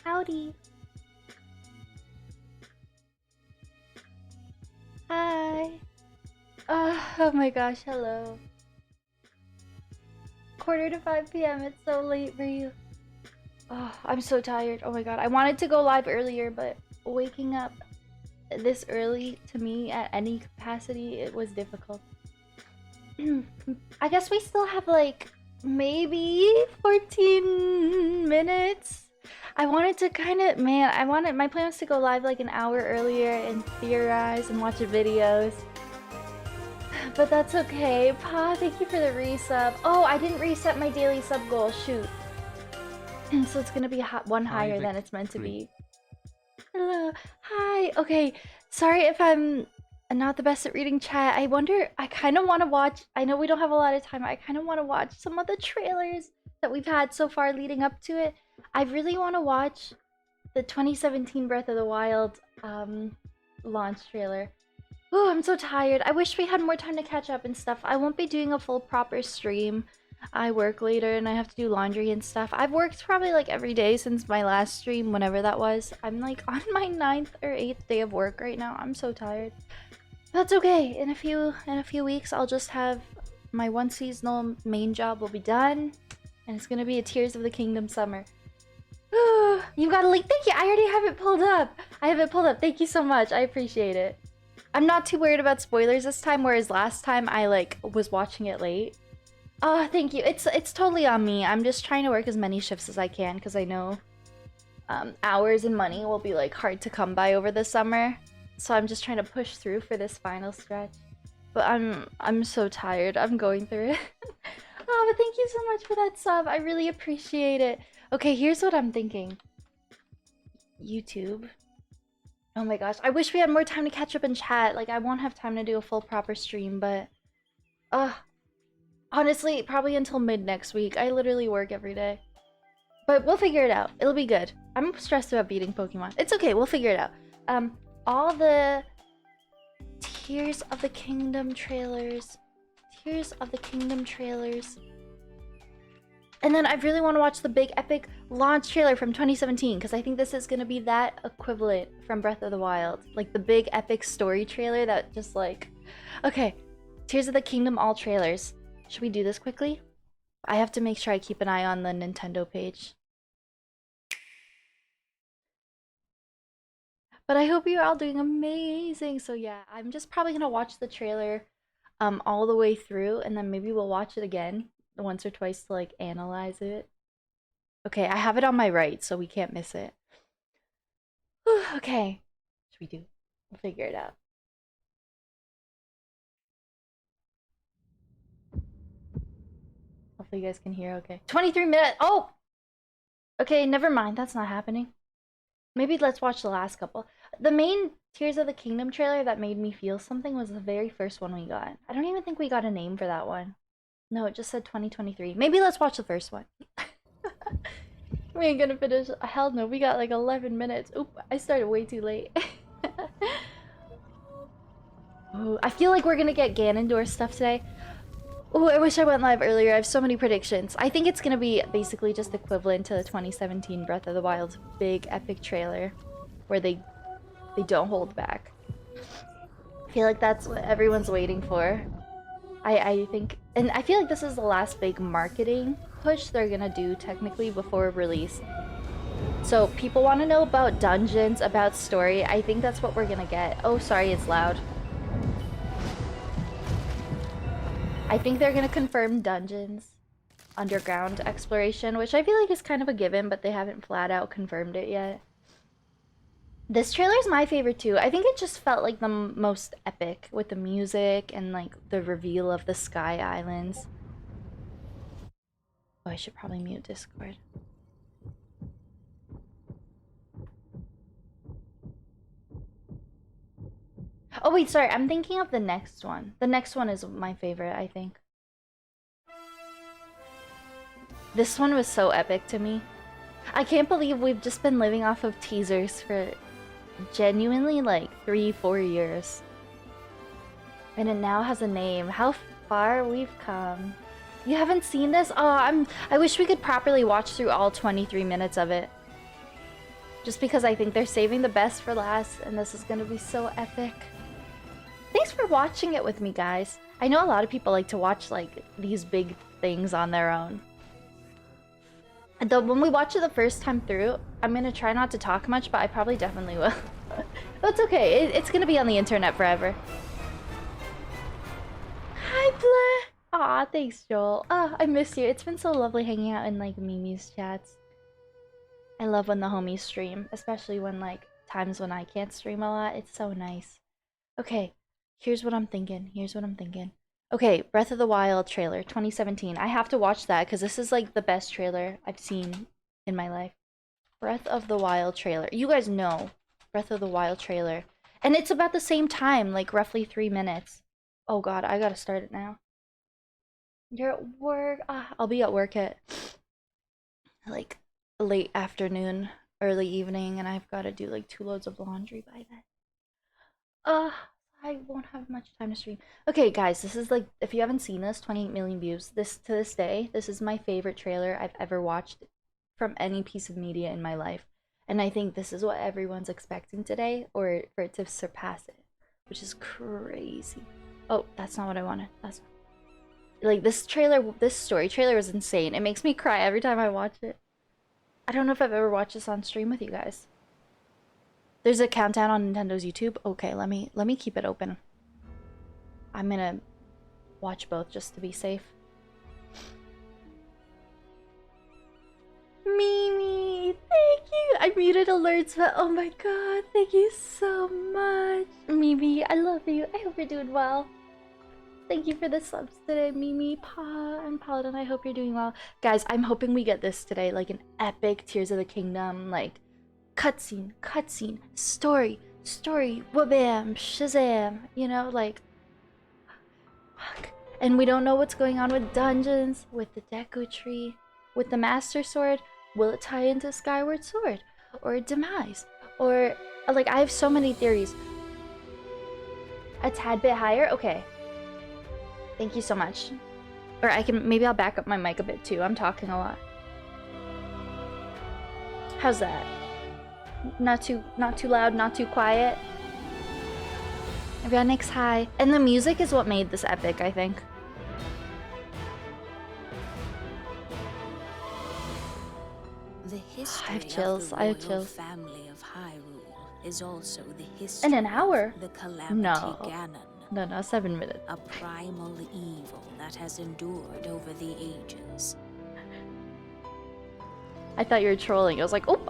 Howdy. Hi. Oh my gosh, hello. 4:45 p.m. It's so late for you. Oh, I'm so tired. Oh my god. I wanted to go live earlier, but waking up this early to me at any capacity, it was difficult. I guess we still have like maybe 14 minutes. I wanted to my plan was to go live like an hour earlier and theorize and watch videos. But that's okay. Pa, thank you for the resub. Oh, I didn't reset my daily sub goal. Shoot. So it's gonna be one higher than it's meant to be. Hello. Hi. Okay. Sorry if I'm not the best at reading chat. I kind of want to watch. I know we don't have a lot of time. I kind of want to watch some of the trailers that we've had so far leading up to it. I really want to watch the 2017 Breath of the Wild launch trailer. Oh, I'm so tired. I wish we had more time to catch up and stuff. I won't be doing a full proper stream. I work later and I have to do laundry and stuff. I've worked probably like every day since my last stream, whenever that was. I'm like on my 9th or 8th day of work right now. I'm so tired. That's okay. In a few weeks, I'll just have my one seasonal main job will be done, and it's gonna be a Tears of the Kingdom summer. You got a link? Thank you. I already have it pulled up. I have it pulled up. Thank you so much. I appreciate it. I'm not too worried about spoilers this time, whereas last time I like was watching it late. Oh, thank you. It's totally on me. I'm just trying to work as many shifts as I can because I know hours and money will be like hard to come by over the summer. So I'm just trying to push through for this final stretch. But I'm so tired. I'm going through it. Oh, but thank you so much for that sub. I really appreciate it. Okay, here's what I'm thinking. YouTube. Oh my gosh, I wish we had more time to catch up and chat. Like, I won't have time to do a full proper stream, but... honestly, probably until mid next week. I literally work every day. But we'll figure it out. It'll be good. I'm stressed about beating Pokemon. It's okay, we'll figure it out. All the... Tears of the Kingdom trailers. Tears of the Kingdom trailers. And then I really want to watch the big epic launch trailer from 2017 because I think this is going to be that equivalent from Breath of the Wild. Like the big epic story trailer that just like... Okay, Tears of the Kingdom all trailers. Should we do this quickly? I have to make sure I keep an eye on the Nintendo page. But I hope you're all doing amazing. So yeah, I'm just probably going to watch the trailer all the way through and then maybe we'll watch it again once or twice to like analyze it. Okay, I have it on my right, so we can't miss it. Okay, what should we do? We'll figure it out. Hopefully you guys can hear okay. 23 minutes! Oh! Okay, never mind, that's not happening. Maybe let's watch the last couple. The main Tears of the Kingdom trailer that made me feel something was the very first one we got. I don't even think we got a name for that one. No, it just said 2023. Maybe let's watch the first one. We ain't gonna finish. Hell no, we got like 11 minutes. Oop, I started way too late. Ooh, I feel like we're gonna get Ganondorf stuff today. Oh, I wish I went live earlier. I have so many predictions. I think it's gonna be basically just equivalent to the 2017 Breath of the Wild big epic trailer, where they don't hold back. I feel like that's what everyone's waiting for. I think, and I feel like this is the last big marketing push they're gonna do technically before release. So people want to know about dungeons, about story. I think that's what we're gonna get. Oh, sorry, it's loud. I think they're gonna confirm dungeons, underground exploration, which I feel like is kind of a given, but they haven't flat out confirmed it yet. This trailer is my favorite too. I think it just felt like the most epic with the music and like the reveal of the Sky Islands. Oh, I should probably mute Discord. Oh wait, sorry, I'm thinking of the next one. The next one is my favorite, I think. This one was so epic to me. I can't believe we've just been living off of teasers for genuinely like 3-4 years. And it now has a name. How far we've come. You haven't seen this? Oh, I wish we could properly watch through all 23 minutes of it. Just because I think they're saving the best for last, and this is gonna be so epic. Thanks for watching it with me, guys. I know a lot of people like to watch like these big things on their own. Though when we watch it the first time through, I'm gonna try not to talk much, but I probably definitely will. But it's okay. It's gonna be on the internet forever. Hi, Blair. Aw, thanks, Joel. Ah, I miss you. It's been so lovely hanging out in like Mimi's chats. I love when the homies stream, especially when like times when I can't stream a lot. It's so nice. Okay, here's what I'm thinking. Okay, Breath of the Wild trailer, 2017. I have to watch that because this is like the best trailer I've seen in my life. Breath of the Wild trailer. You guys know Breath of the Wild trailer. And it's about the same time, like roughly 3 minutes. Oh god, I gotta start it now. You're at work. I'll be at work at like late afternoon, early evening, and I've gotta do like 2 loads of laundry by then. I won't have much time to stream. Okay, guys, this is like, if you haven't seen this, 28 million views. This, to this day, this is my favorite trailer I've ever watched from any piece of media in my life. And I think this is what everyone's expecting today, or for it to surpass it, which is crazy. Oh, that's not what I wanted. That's like this trailer, this story trailer is insane. It makes me cry every time I watch it. I don't know if I've ever watched this on stream with you guys. There's a countdown on Nintendo's YouTube. Okay, let me keep it open. I'm gonna watch both just to be safe. Mimi, thank you. I muted alerts, but oh my god, thank you so much. Mimi, I love you. I hope you're doing well. Thank you for the subs today, Mimi, Pa, and Paladin. I hope you're doing well. Guys, I'm hoping we get this today, like an epic Tears of the Kingdom, like cutscene, story, wabam, shazam, you know, like, fuck. And we don't know what's going on with dungeons, with the Deku Tree, with the Master Sword. Will it tie into Skyward Sword? Or Demise? Or, like, I have so many theories. A tad bit higher? Okay. Thank you so much. Or maybe I'll back up my mic a bit too. I'm talking a lot. How's that? Not too loud, not too quiet. Renix, hi. And the music is what made this epic, I think. The history I have chills. of the royal family of Hyrule is also the history in an hour? of the calamity No. Ganon. No, 7 minutes. A primal evil that has endured over the ages. I thought you were trolling. I was like, oh.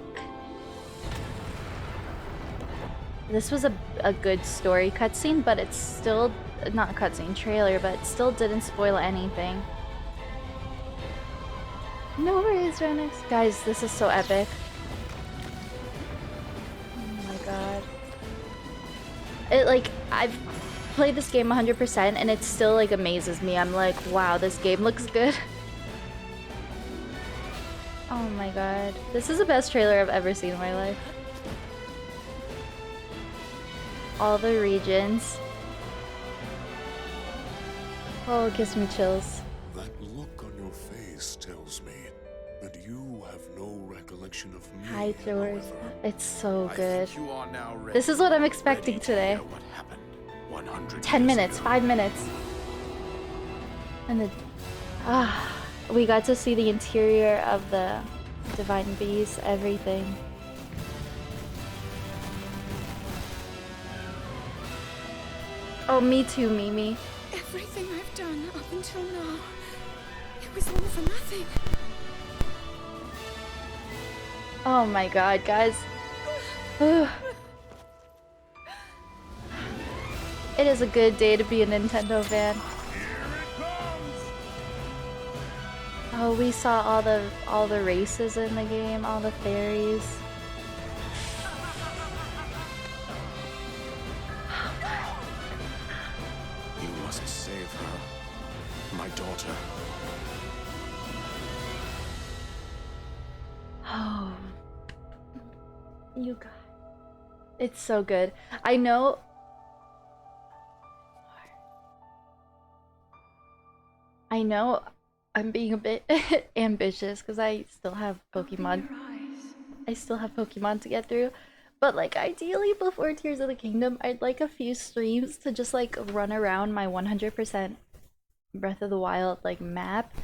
This was a good story cutscene, but it's still not a cutscene trailer, but it still didn't spoil anything. No worries, Renix. Guys, this is so epic. Oh my god. It like I've played this game 100% and it still like amazes me. I'm like, wow, this game looks good. Oh my god. This is the best trailer I've ever seen in my life. All the regions. Oh, it gives me chills. That look on your face tells me that you have no recollection of me. Hi, George. It's so good. You are now ready. This is what I'm expecting today. What happened 100 10 years minutes, ago. 5 minutes. And the we got to see the interior of the Divine Beast, everything. Oh, me too, Mimi. Everything I've done up until now, it was all for nothing. Oh my god, guys. Ugh. It is a good day to be a Nintendo fan. Oh, we saw all the races in the game, all the fairies. You must save her, my daughter. Oh, you got it. It's so good. I know. I'm being a bit ambitious because I still have Pokemon I still have Pokemon to get through. But like ideally before Tears of the Kingdom, I'd like a few streams to just like run around my 100% Breath of the Wild like map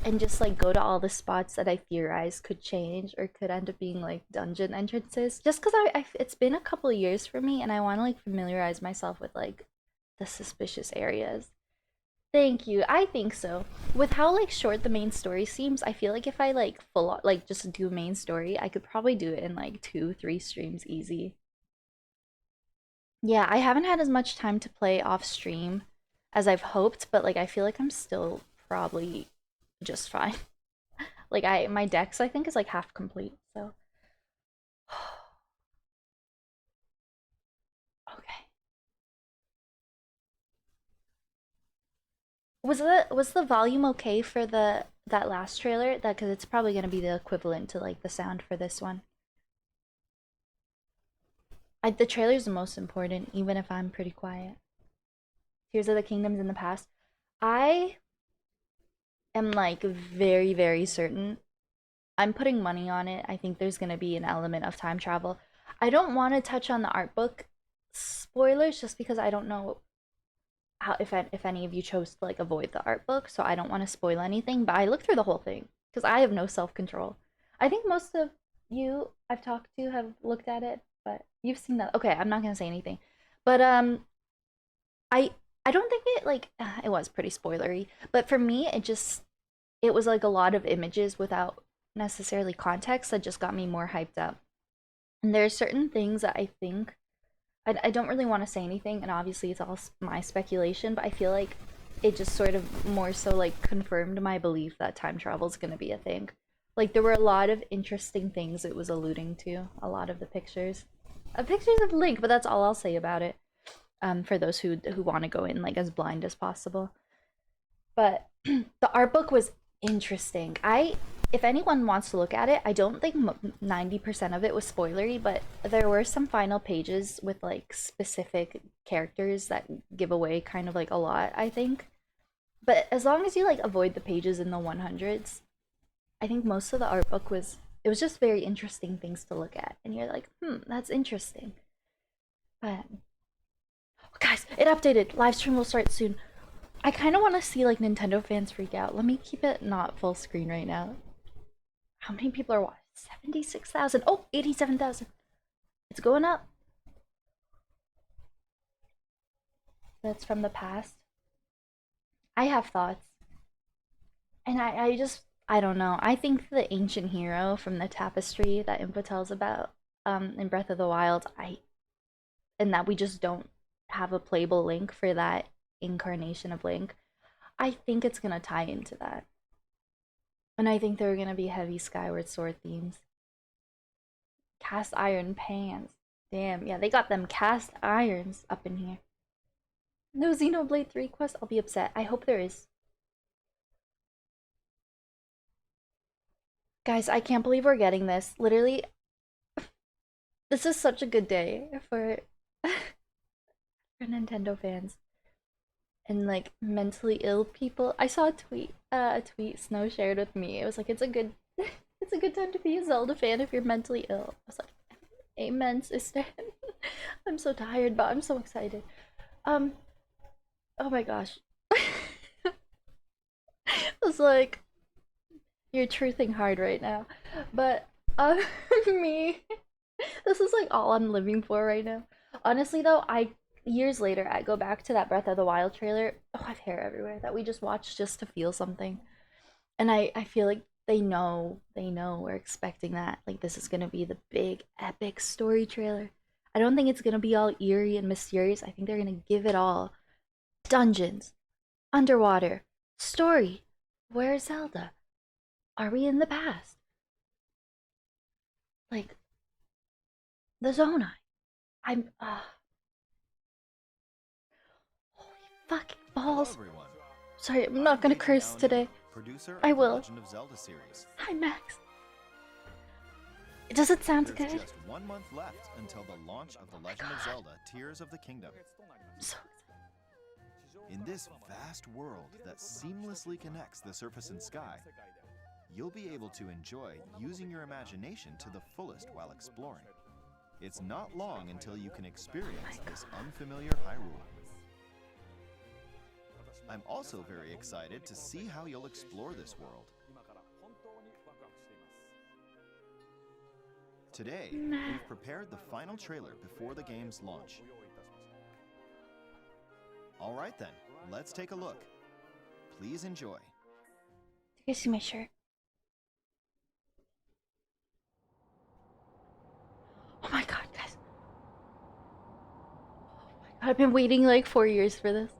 and just like go to all the spots that I theorize could change or could end up being like dungeon entrances. Just because it's been a couple of years for me and I want to like familiarize myself with like the suspicious areas. Thank you. I think so. With how like short the main story seems, I feel like if I like like just do main story, I could probably do it in like 2, 3 streams easy. Yeah, I haven't had as much time to play off stream as I've hoped, but like I feel like I'm still probably just fine. Like my dex I think is like half complete, so okay. Was the volume okay for that last trailer? That because it's probably gonna be the equivalent to like the sound for this one. The trailer's the most important, even if I'm pretty quiet. Tears of the Kingdoms in the past. I am like very, very certain. I'm putting money on it. I think there's gonna be an element of time travel. I don't want to touch on the art book spoilers just because I don't know how if any of you chose to like avoid the art book, so I don't want to spoil anything. But I looked through the whole thing because I have no self control. I think most of you I've talked to have looked at it, but you've seen that. Okay, I'm not gonna say anything. But I I don't think it like it was pretty spoilery, but for me it was like a lot of images without necessarily context that just got me more hyped up. And there are certain things that I think I don't really want to say anything, and obviously it's all my speculation, but I feel like it just sort of more so like confirmed my belief that time travel is going to be a thing. Like there were a lot of interesting things it was alluding to, a lot of the pictures. Pictures of Link, but that's all I'll say about it. For those who want to go in like as blind as possible. But the art book was interesting. If anyone wants to look at it, I don't think 90% of it was spoilery, but there were some final pages with like specific characters that give away kind of like a lot, I think. But as long as you like avoid the pages in the 100s, I think most of the art book it was just very interesting things to look at. And you're like, that's interesting. But guys, it updated. Livestream will start soon. I kind of want to see like Nintendo fans freak out. Let me keep it not full screen right now. How many people are watching? 76,000. Oh, 87,000. It's going up. That's from the past. I have thoughts. And I don't know. I think the ancient hero from the tapestry that Impa tells about in Breath of the Wild, and that we just don't have a playable Link for that incarnation of Link. I think it's gonna tie into that. And I think there are gonna be heavy Skyward Sword themes. Cast iron pans. Damn, yeah, they got them cast irons up in here. No Xenoblade 3 quest? I'll be upset. I hope there is. Guys, I can't believe we're getting this. Literally, this is such a good day for Nintendo fans and like mentally ill people. I saw a tweet Snow shared with me. It was like it's a good it's a good time to be a Zelda fan if you're mentally ill. I was like, amen, sister. I'm so tired, but I'm so excited. Oh my gosh. I was like, you're truthing hard right now. But me, this is like all I'm living for right now. Honestly though, years later I go back to that Breath of the Wild trailer. Oh, I have hair everywhere that we just watched just to feel something. And I feel like they know we're expecting that. Like this is gonna be the big epic story trailer. I don't think it's gonna be all eerie and mysterious. I think they're gonna give it all. Dungeons, underwater, story. Where's Zelda? Are we in the past? Like the Zonai. I'm holy fucking balls. Hello, everyone. Sorry, I'm not gonna curse today. Producer I of the will. Legend of Zelda series. Hi Max. Does it sound There's good? just 1 month left until the launch of The Legend of Zelda Tears of the Kingdom. I'm so excited. In this vast world that seamlessly connects the surface and sky, you'll be able to enjoy using your imagination to the fullest while exploring. It's not long until you can experience this unfamiliar Hyrule. I'm also very excited to see how you'll explore this world. Today, we've prepared the final trailer before the game's launch. All right then, let's take a look. Please enjoy. You guys see my shirt? Oh my god, guys. Oh my god, I've been waiting like 4 years for this.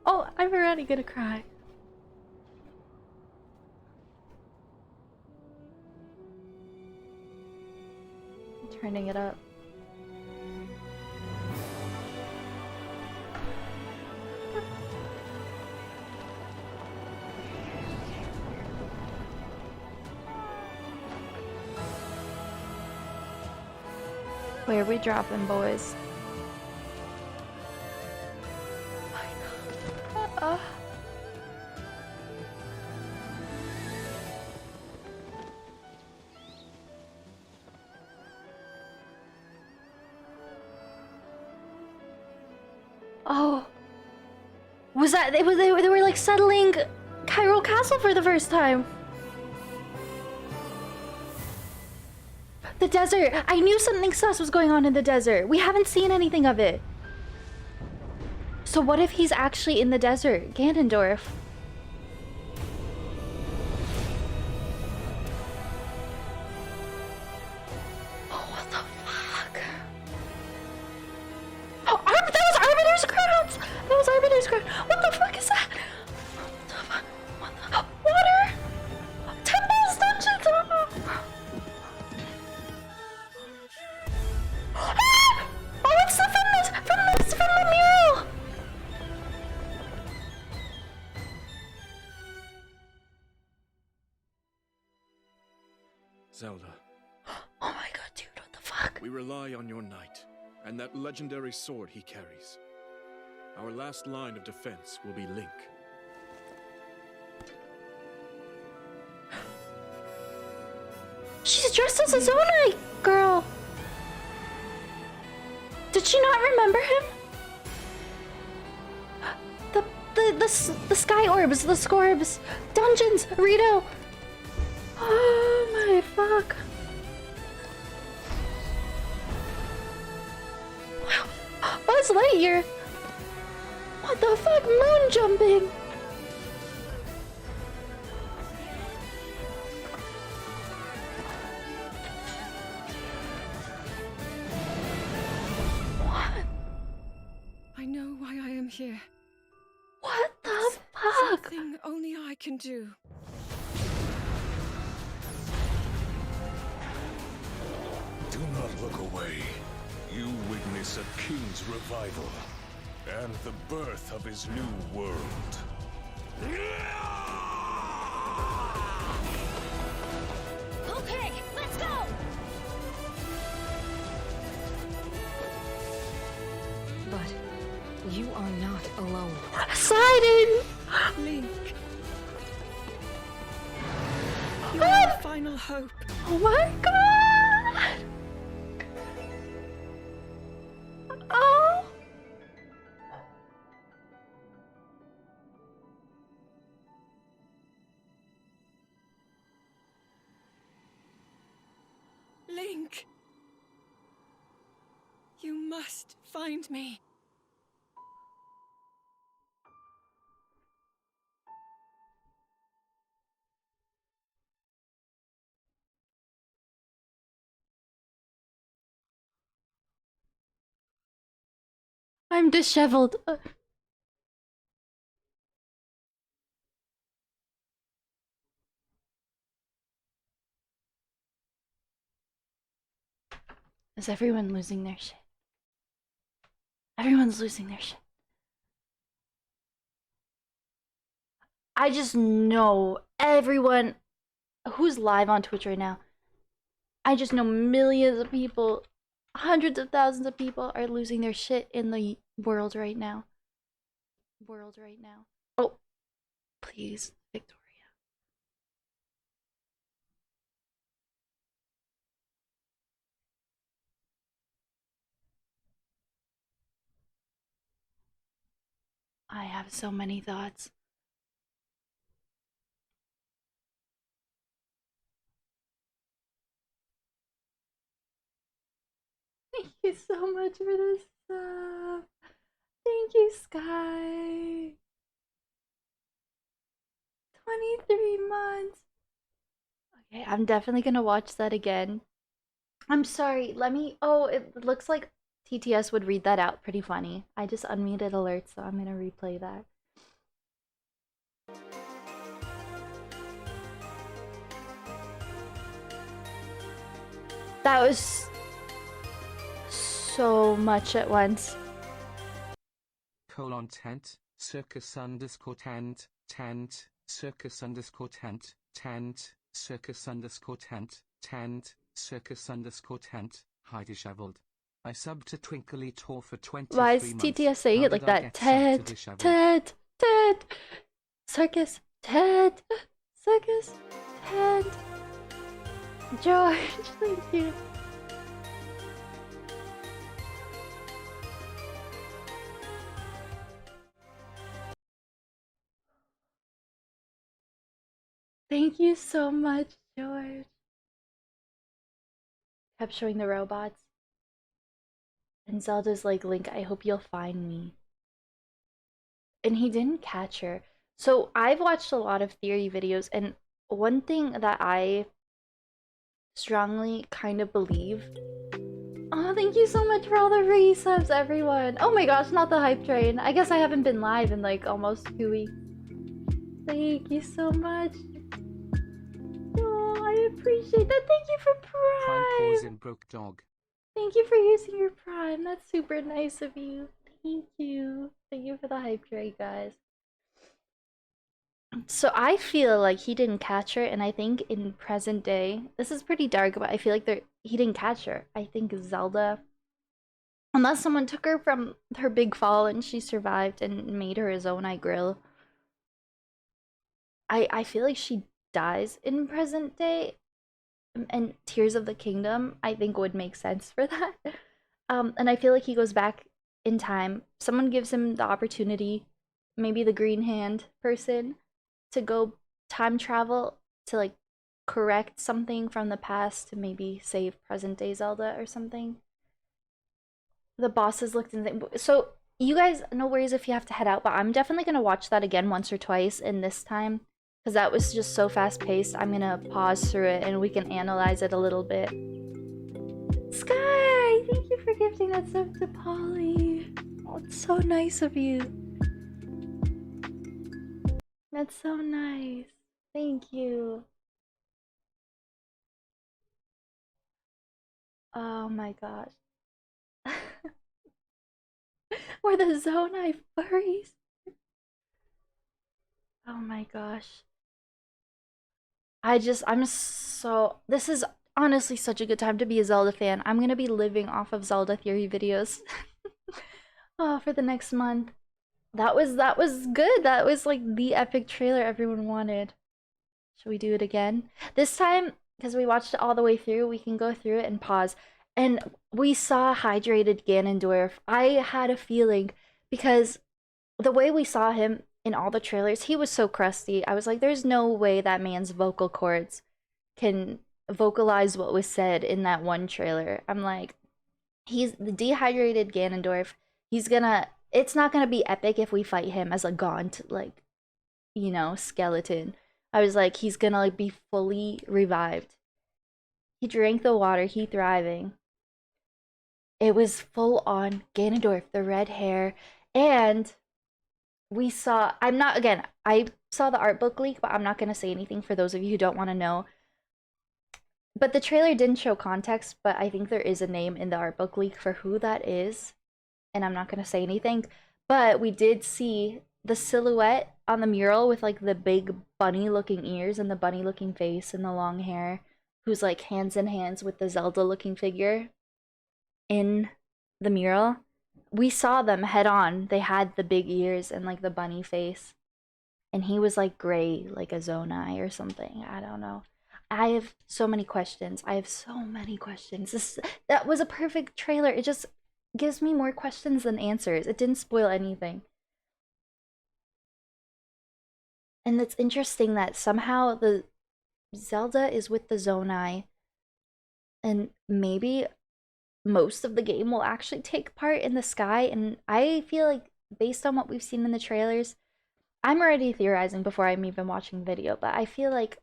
Oh, I'm already gonna cry. I'm turning it up. Where are we dropping, boys? Oh, was that they were like settling Hyrule Castle for the first time? The desert. I knew something sus was going on in the desert. We haven't seen anything of it. So what if he's actually in the desert, Ganondorf? Oh, what the fuck? Oh, that was Arbiter's Crowns! That was Arbiter's Crown. What the fuck is that? What the fuck? What the... Water! Temples, dungeons! Ah! Oh, it's the from the mural! Zelda, Oh my god, dude, what the fuck? we rely on your knight and that legendary sword he carries. Our last line of defense will be Link. She's dressed as a Zonai girl. Did she not remember him? The sky orbs, the scorbs, dungeons, Rito. Oh my fuck. Buzz Lightyear. What the fuck? Moon jumping. What? I know why I am here. What the fuck? Something only I can do. Do not look away. You witness a king's revival and the birth of his new world. Okay, let's go! But you are not alone. Sidon! Link. You're our final hope. Oh my god! Oh! Link. You must find me. I'm disheveled. Is everyone losing their shit? Everyone's losing their shit. I just know everyone who's live on Twitch right now. I just know millions of people, hundreds of thousands of people are losing their shit in the world right now. World right now. Oh, please, Victoria. I have so many thoughts. Thank you so much for this stuff. Thank you, Sky. 23 months. Okay, I'm definitely gonna watch that again. I'm sorry, let me. Oh, it looks like TTS would read that out pretty funny. I just unmuted alert, so I'm gonna replay that. That was so much at once. Tent, circus underscore tent, circus underscore tent, circus underscore tent, circus underscore tent, hi disheveled. I subbed to TwinklyTor for 23 Why months. is TTS saying How it like did I that? get subbed to Ted, disheveled? Ted, circus, Ted, circus, Ted. George, thank you. Thank you so much, George. Kept showing the robots. And Zelda's like, Link, I hope you'll find me. And he didn't catch her. So I've watched a lot of theory videos, and one thing that I strongly kind of believe. Oh, thank you so much for all the resubs, everyone. Oh my gosh, not the hype train. I guess I haven't been live in like almost 2 weeks. Thank you so much. Oh, I appreciate that. Thank you for Prime pause Prime. in broke dog. Thank you for using your Prime. That's super nice of you. Thank you. Thank you for the hype train, guys. So I feel like he didn't catch her, and I think in present day, this is pretty dark, but I feel like he didn't catch her. I think Zelda, unless someone took her from her big fall and she survived and made her his own grill. I feel like she dies in present day, and Tears of the Kingdom I think would make sense for that. And I feel like he goes back in time. Someone gives him the opportunity, maybe the green hand person, to go time travel to like correct something from the past to maybe save present day Zelda or something. The bosses looked insane. So you guys, no worries if you have to head out, but I'm definitely gonna watch that again once or twice in this time, because that was just so fast paced. I'm gonna pause through it and we can analyze it a little bit. Sky, thank you for gifting that sub to Polly. Oh, it's so nice of you. That's so nice. Thank you. Oh my gosh. We're the Zonai furries. Oh my gosh. This is honestly such a good time to be a Zelda fan. I'm gonna be living off of Zelda theory videos. Oh, for the next month. That was good. That was like the epic trailer everyone wanted. Should we do it again? This time, because we watched it all the way through, we can go through it and pause. And we saw hydrated Ganondorf. I had a feeling, because the way we saw him in all the trailers, he was so crusty. I was like, there's no way that man's vocal cords can vocalize what was said in that one trailer. I'm like, he's the dehydrated Ganondorf. It's not gonna be epic if we fight him as a gaunt, like, skeleton. I was like, he's gonna like be fully revived. He drank the water, he thriving. It was full on Ganondorf, the red hair, and we saw. I saw the art book leak, but I'm not gonna say anything for those of you who don't want to know. But the trailer didn't show context, but I think there is a name in the art book leak for who that is, and I'm not gonna say anything. But we did see the silhouette on the mural with like the big bunny looking ears and the bunny looking face and the long hair, who's like hands in hands with the Zelda looking figure in the mural. we saw them head on. They had the big ears and like the bunny face. And he was like gray, like a Zonai or something. I don't know. I have so many questions. I have so many questions. That was a perfect trailer. It just gives me more questions than answers. It didn't spoil anything. And it's interesting that somehow the Zelda is with the Zonai, and maybe most of the game will actually take part in the sky. And I feel like, based on what we've seen in the trailers, I'm already theorizing before I'm even watching the video, but I feel like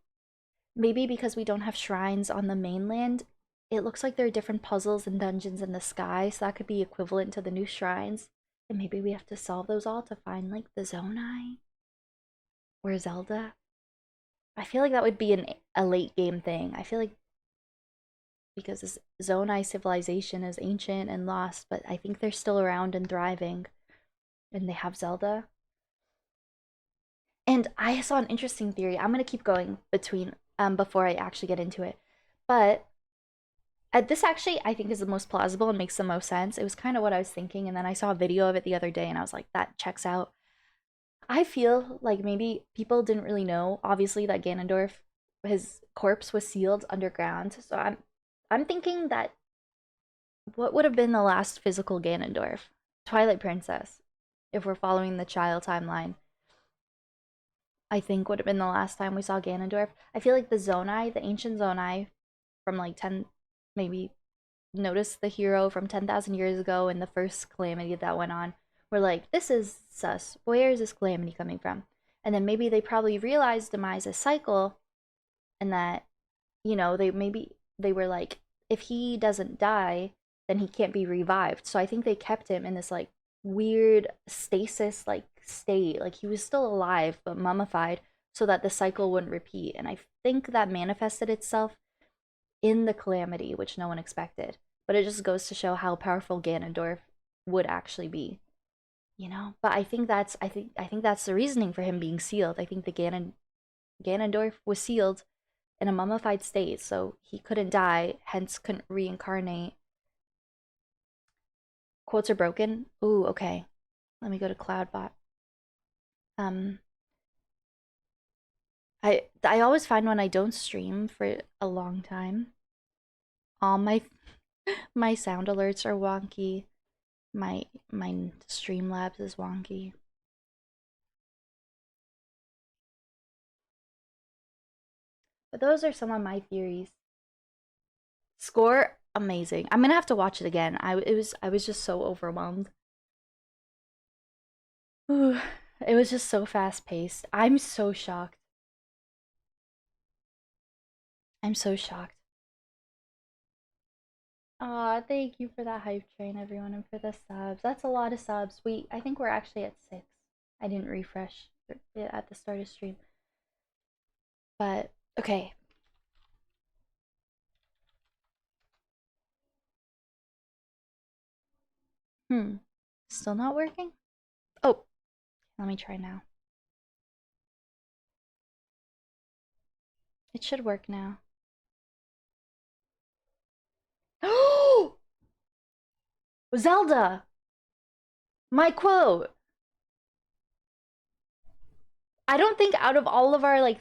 maybe because we don't have shrines on the mainland, it looks like there are different puzzles and dungeons in the sky, so that could be equivalent to the new shrines. And maybe we have to solve those all to find like the Zonai or Zelda. I feel like that would be a late game thing. I feel like because this Zonai civilization is ancient and lost, but I think they're still around and thriving, and they have Zelda. And I saw an interesting theory. I'm gonna keep going between before I actually get into it, but this actually I think is the most plausible and makes the most sense. It was kind of what I was thinking, and then I saw a video of it the other day, and I was like, that checks out. I feel like maybe people didn't really know, obviously, that Ganondorf, his corpse was sealed underground. So I'm thinking that what would have been the last physical Ganondorf? Twilight Princess, if we're following the child timeline. I think would have been the last time we saw Ganondorf. I feel like the Zonai, the ancient Zonai from like 10, maybe notice the hero from 10,000 years ago and the first calamity that went on. We're like, this is sus. Where is this calamity coming from? And then maybe they probably realized Demise's cycle, and that, you know, they were like, if he doesn't die, then he can't be revived. So I think they kept him in this like weird stasis like state. Like he was still alive but mummified so that the cycle wouldn't repeat. And I think that manifested itself in the calamity, which no one expected. But it just goes to show how powerful Ganondorf would actually be, you know. But I think that's the reasoning for him being sealed. I think the Ganondorf was sealed in a mummified state, so he couldn't die, hence couldn't reincarnate. Quotes are broken. Ooh, okay. Let me go to Cloudbot. I always find when I don't stream for a long time, all my my sound alerts are wonky. My Streamlabs is wonky. But those are some of my theories. Score amazing. I'm gonna have to watch it again. I was just so overwhelmed. Ooh, it was just so fast paced. I'm so shocked. I'm so shocked. Aw, thank you for that hype train, everyone, and for the subs. That's a lot of subs. I think we're actually at 6. I didn't refresh it at the start of stream. But, okay. Still not working? Oh, let me try now. It should work now. Oh! Zelda! My quote! I don't think out of all of our like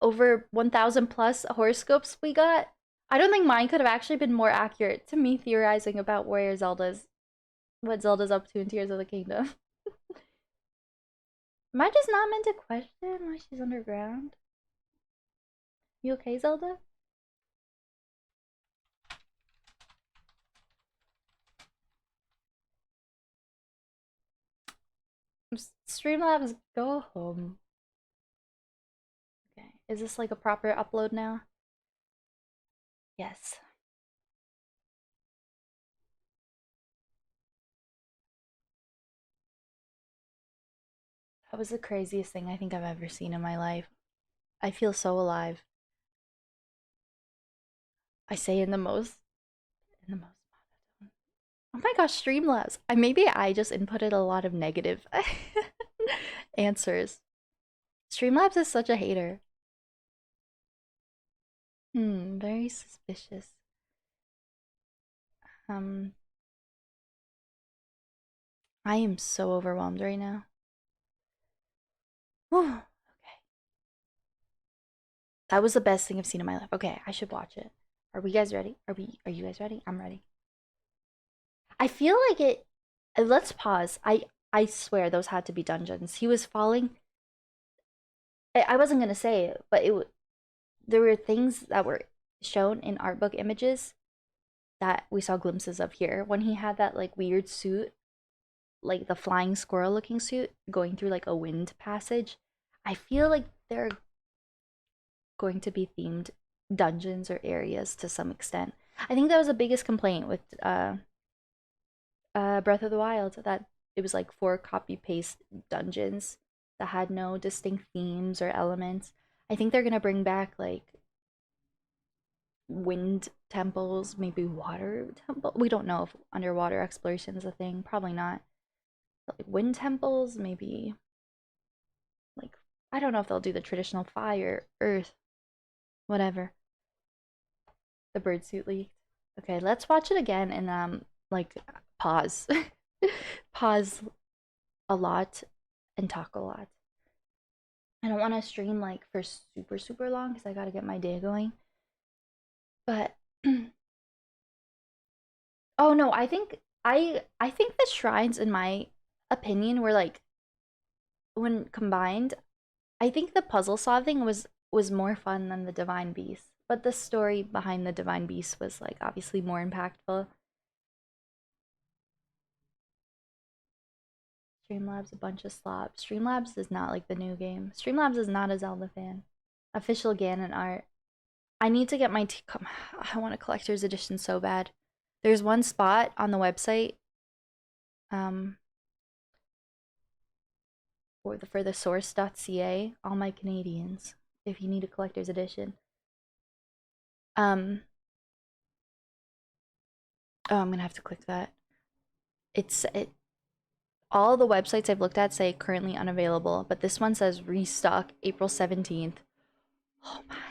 over 1,000 plus horoscopes we got, I don't think mine could have actually been more accurate to me theorizing about what Zelda's up to in Tears of the Kingdom. Am I just not meant to question why she's underground? You okay, Zelda? Streamlabs, go home. Okay, is this like a proper upload now? Yes. That was the craziest thing I think I've ever seen in my life. I feel so alive. I say in the most monotone. Oh my gosh, Streamlabs. Maybe I just inputted a lot of negative answers. Streamlabs is such a hater. Very suspicious. I am so overwhelmed right now. Whew. Okay. That was the best thing I've seen in my life. Okay, I should watch it. Are we guys ready? Are you guys ready? I'm ready. I feel like it let's pause. I swear those had to be dungeons. He was falling. I wasn't gonna say it, but there were things that were shown in art book images that we saw glimpses of here. When he had that like weird suit, like the flying squirrel looking suit, going through like a wind passage. I feel like they're going to be themed dungeons or areas to some extent. I think that was the biggest complaint with Breath of the Wild, that it was like 4 copy paste dungeons that had no distinct themes or elements. I think they're gonna bring back like wind temples, maybe water temple. We don't know if underwater exploration is a thing. Probably not. But like wind temples, maybe. Like I don't know if they'll do the traditional fire, earth, whatever. The bird suit leaked. Okay, let's watch it again and like pause. Pause a lot and talk a lot. I don't want to stream like for super long because I gotta get my day going. But oh no, I think the shrines, in my opinion, were like, when combined, I think the puzzle solving was more fun than the Divine Beast. But the story behind the Divine Beast was like obviously more impactful. Streamlabs a bunch of slop. Streamlabs is not like the new game. Streamlabs is not a Zelda fan. Official Ganon art. I need to get my I want a collector's edition so bad. There's one spot on the website for the source.ca, all my Canadians, if you need a collector's edition. Oh, I'm gonna have to click that. All the websites I've looked at say currently unavailable, but this one says restock April 17th. Oh my god.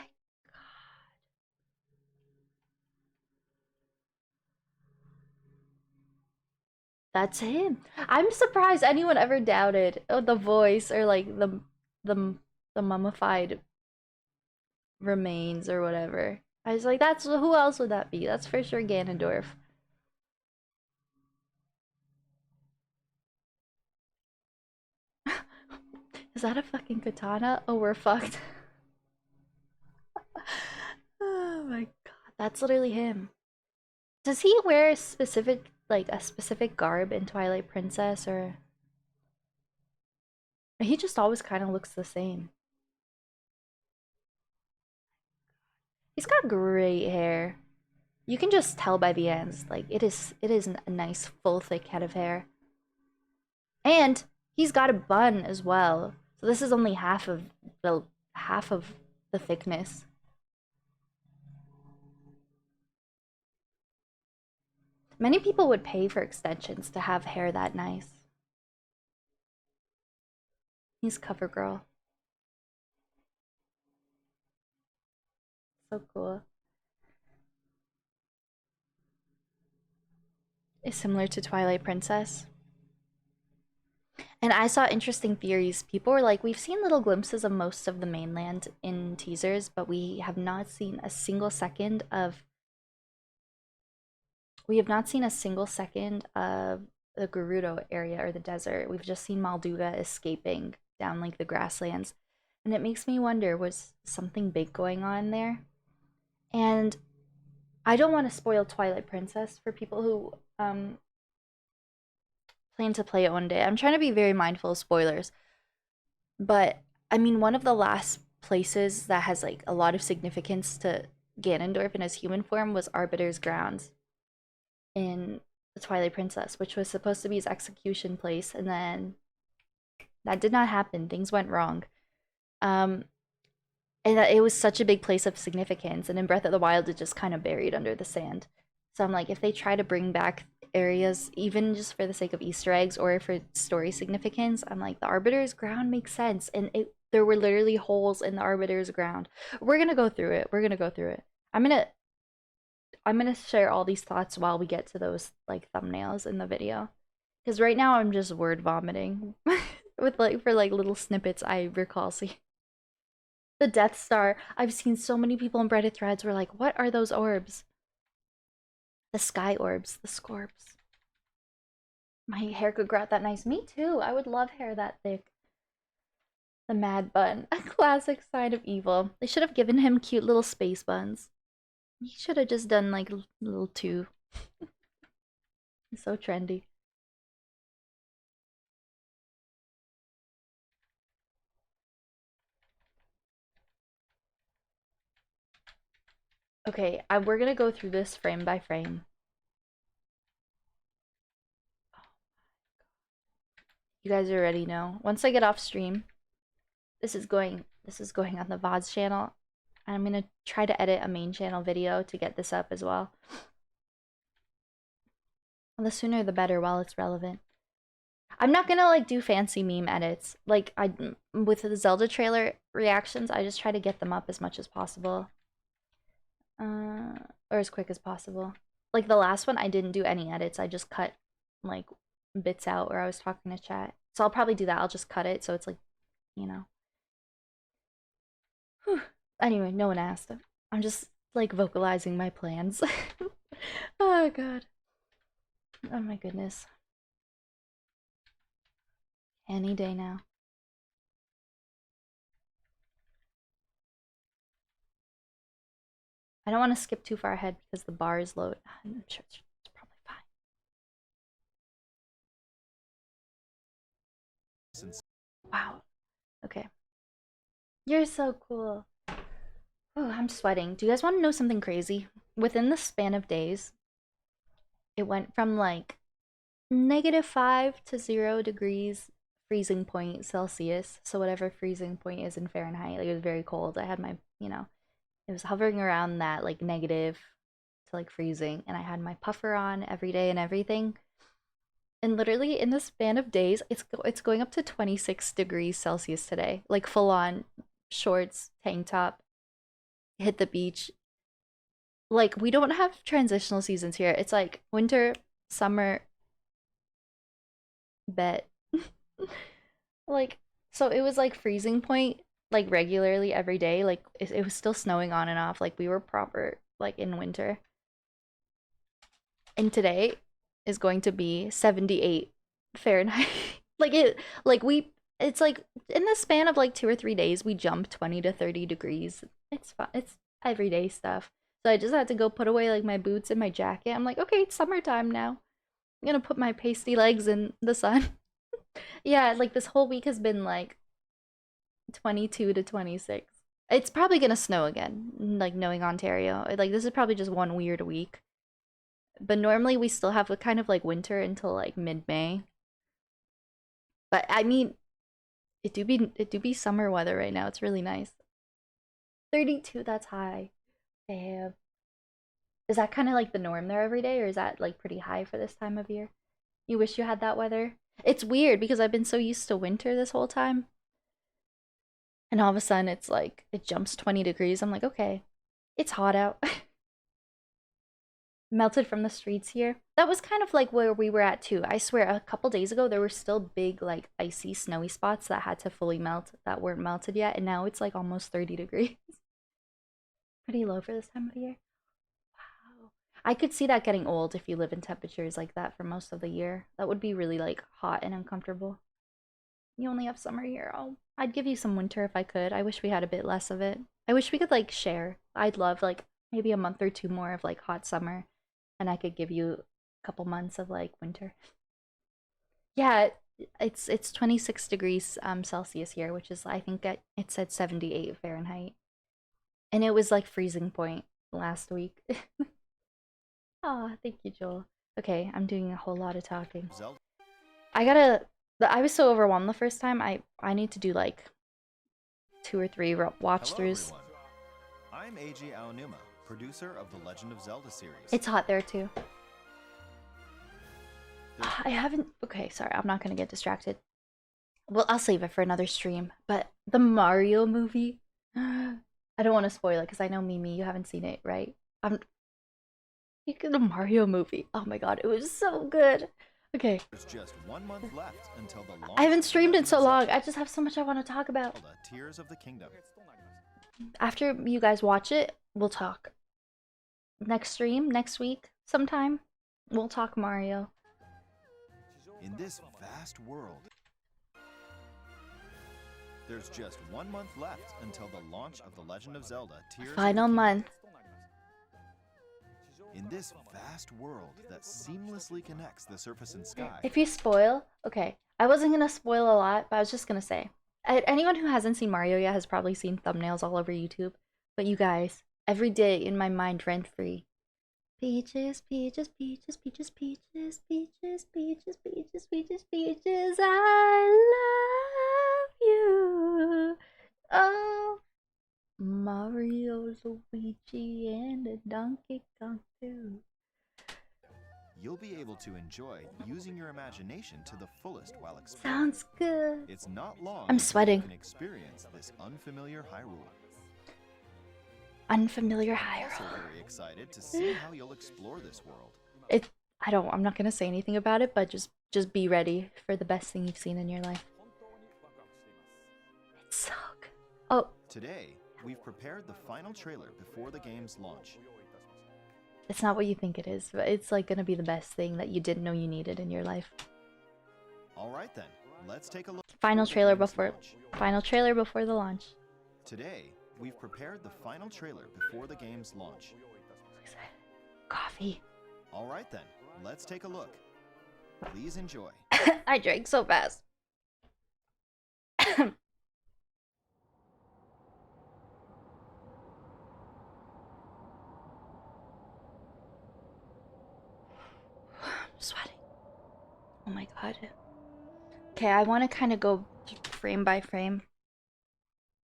That's him. I'm surprised anyone ever doubted the voice or like the mummified remains or whatever. I was like, that's who else would that be? That's for sure Ganondorf. Is that a fucking katana? Oh, we're fucked. Oh my god, that's literally him. Does he wear a specific garb in Twilight Princess, or he just always kind of looks the same? He's got great hair. You can just tell by the ends, like it is a nice full thick head of hair. And he's got a bun as well. So this is only half of the thickness. Many people would pay for extensions to have hair that nice. He's CoverGirl. So cool. It's similar to Twilight Princess. And I saw interesting theories. People were like, we've seen little glimpses of most of the mainland in teasers, but we have not seen a single second of the Gerudo area or the desert. We've just seen Malduga escaping down like the grasslands. And it makes me wonder, was something big going on there? And I don't want to spoil Twilight Princess for people who plan to play it one day. I'm trying to be very mindful of spoilers. But I mean, one of the last places that has like a lot of significance to Ganondorf in his human form was Arbiter's Grounds in the Twilight Princess, which was supposed to be his execution place, and then that did not happen. Things went wrong. And that it was such a big place of significance, and in Breath of the Wild it just kind of buried under the sand. So I'm like, if they try to bring back areas, even just for the sake of Easter eggs or for story significance, I'm like, the Arbiter's Ground makes sense. And there were literally holes in the Arbiter's Ground. We're gonna go through it. I'm gonna share all these thoughts while we get to those like thumbnails in the video. Because right now I'm just word vomiting. With like, for like little snippets I recall seeing. The Death Star. I've seen so many people in Reddit threads were like, what are those orbs? The sky orbs, the scorps. My hair could grow out that nice. Me too. I would love hair that thick. The mad bun. A classic sign of evil. They should have given him cute little space buns. He should have just done like little two. So trendy. Okay, we're gonna go through this frame by frame. You guys already know. Once I get off stream, this is going on the VODs channel. And I'm gonna try to edit a main channel video to get this up as well. The sooner the better while it's relevant. I'm not gonna like do fancy meme edits. Like with the Zelda trailer reactions, I just try to get them up as much as possible. Or as quick as possible. Like the last one, I didn't do any edits. I just cut like bits out where I was talking to chat. So I'll probably do that. I'll just cut it so it's like, you know. Whew. Anyway, no one asked. I'm just like vocalizing my plans. Oh god. Oh my goodness. Any day now. I don't want to skip too far ahead because the bar is low. I'm sure it's probably fine. Wow. Okay. You're so cool. Oh, I'm sweating. Do you guys want to know something crazy? Within the span of days, it went from like -5 to 0 degrees freezing point Celsius. So whatever freezing point is in Fahrenheit. Like it was very cold. I had my, you know, it was hovering around that like negative to like freezing, and I had my puffer on every day and everything. And literally in the span of days, it's going up to 26 degrees Celsius today. Like full on shorts, tank top, hit the beach. Like we don't have transitional seasons here. It's like winter, summer, bet. Like so it was like freezing point like regularly every day. Like it was still snowing on and off. Like we were proper like in winter. And today is going to be 78 Fahrenheit. It's like in the span of like 2 or 3 days we jump 20 to 30 degrees. It's fun. It's everyday stuff. So I just had to go put away like my boots and my jacket. I'm like, okay, it's summertime now. I'm gonna put my pasty legs in the sun. Yeah, like this whole week has been like 22 to 26. It's probably gonna snow again, like knowing Ontario. Like this is probably just one weird week. But normally we still have a kind of like winter until like mid-May. But I mean, it do be summer weather right now. It's really nice. 32, that's high. Damn. Is that kind of like the norm there every day, or is that like pretty high for this time of year? You wish you had that weather? It's weird because I've been so used to winter this whole time. And all of a sudden it's like, it jumps 20 degrees. I'm like, okay, it's hot out. Melted from the streets here. That was kind of like where we were at too. I swear a couple days ago there were still big like icy snowy spots that had to fully melt that weren't melted yet, and now it's like almost 30 degrees. Pretty low for this time of year. Wow. I could see that getting old if you live in temperatures like that for most of the year. That would be really like hot and uncomfortable. You only have summer here. Oh, I'd give you some winter if I could. I wish we had a bit less of it. I wish we could like share. I'd love like maybe a month or two more of like hot summer, and I could give you a couple months of like winter. Yeah, it's 26 degrees Celsius here, which is I think it said 78 Fahrenheit. And it was like freezing point last week. Aw, thank you, Joel. Okay, I'm doing a whole lot of talking. I was so overwhelmed the first time. I need to do like 2 or 3 watch throughs. I'm Eiji Aonuma, producer of the Legend of Zelda series. It's hot there too. I haven't. Okay, sorry, I'm not gonna get distracted. Well, I'll save it for another stream. But the Mario movie, I don't want to spoil it because I know Mimi, you haven't seen it, right? The Mario movie. Oh my god, it was so good. Okay. There's just 1 month left until the launch I haven't of streamed in Legend so of long. Zelda I just have so much I want to talk about. After you guys watch it, we'll talk. Tears of the Kingdom. Next stream, next week, sometime, we'll talk Mario. In this vast world, there's just 1 month left until the launch of The Legend of Zelda Tears Final of the Kingdom. month. In this vast world that seamlessly connects the surface and sky. If you spoil, okay, I wasn't gonna spoil a lot, but I was just gonna say, anyone who hasn't seen Mario yet has probably seen thumbnails all over YouTube. But you guys, every day in my mind, rent free. Peaches, peaches, peaches, peaches, peaches, peaches, peaches, peaches, peaches, peaches, I love you. Oh, Mario, Luigi, and a Donkey Kong too. You'll be able to enjoy using your imagination to the fullest while exploring. Sounds good. It's not long I'm until sweating. you can experience this unfamiliar Hyrule. Unfamiliar I'm also Hyrule. very excited to see how you'll explore this world. I'm not gonna say anything about it, but just be ready for the best thing you've seen in your life. It's so good. Oh, Today, we've prepared the final trailer before the game's launch. it's not what you think it is, but it's like gonna be the best thing that you didn't know you needed in your life. All right then, let's take a look. Final at the trailer game's before launch. the launch. Today, we've prepared the final trailer before the game's launch. Coffee. All right then, let's take a look. Please enjoy. I drank so fast. I'm sweating. Oh my god. Okay, I want to kind of go frame by frame.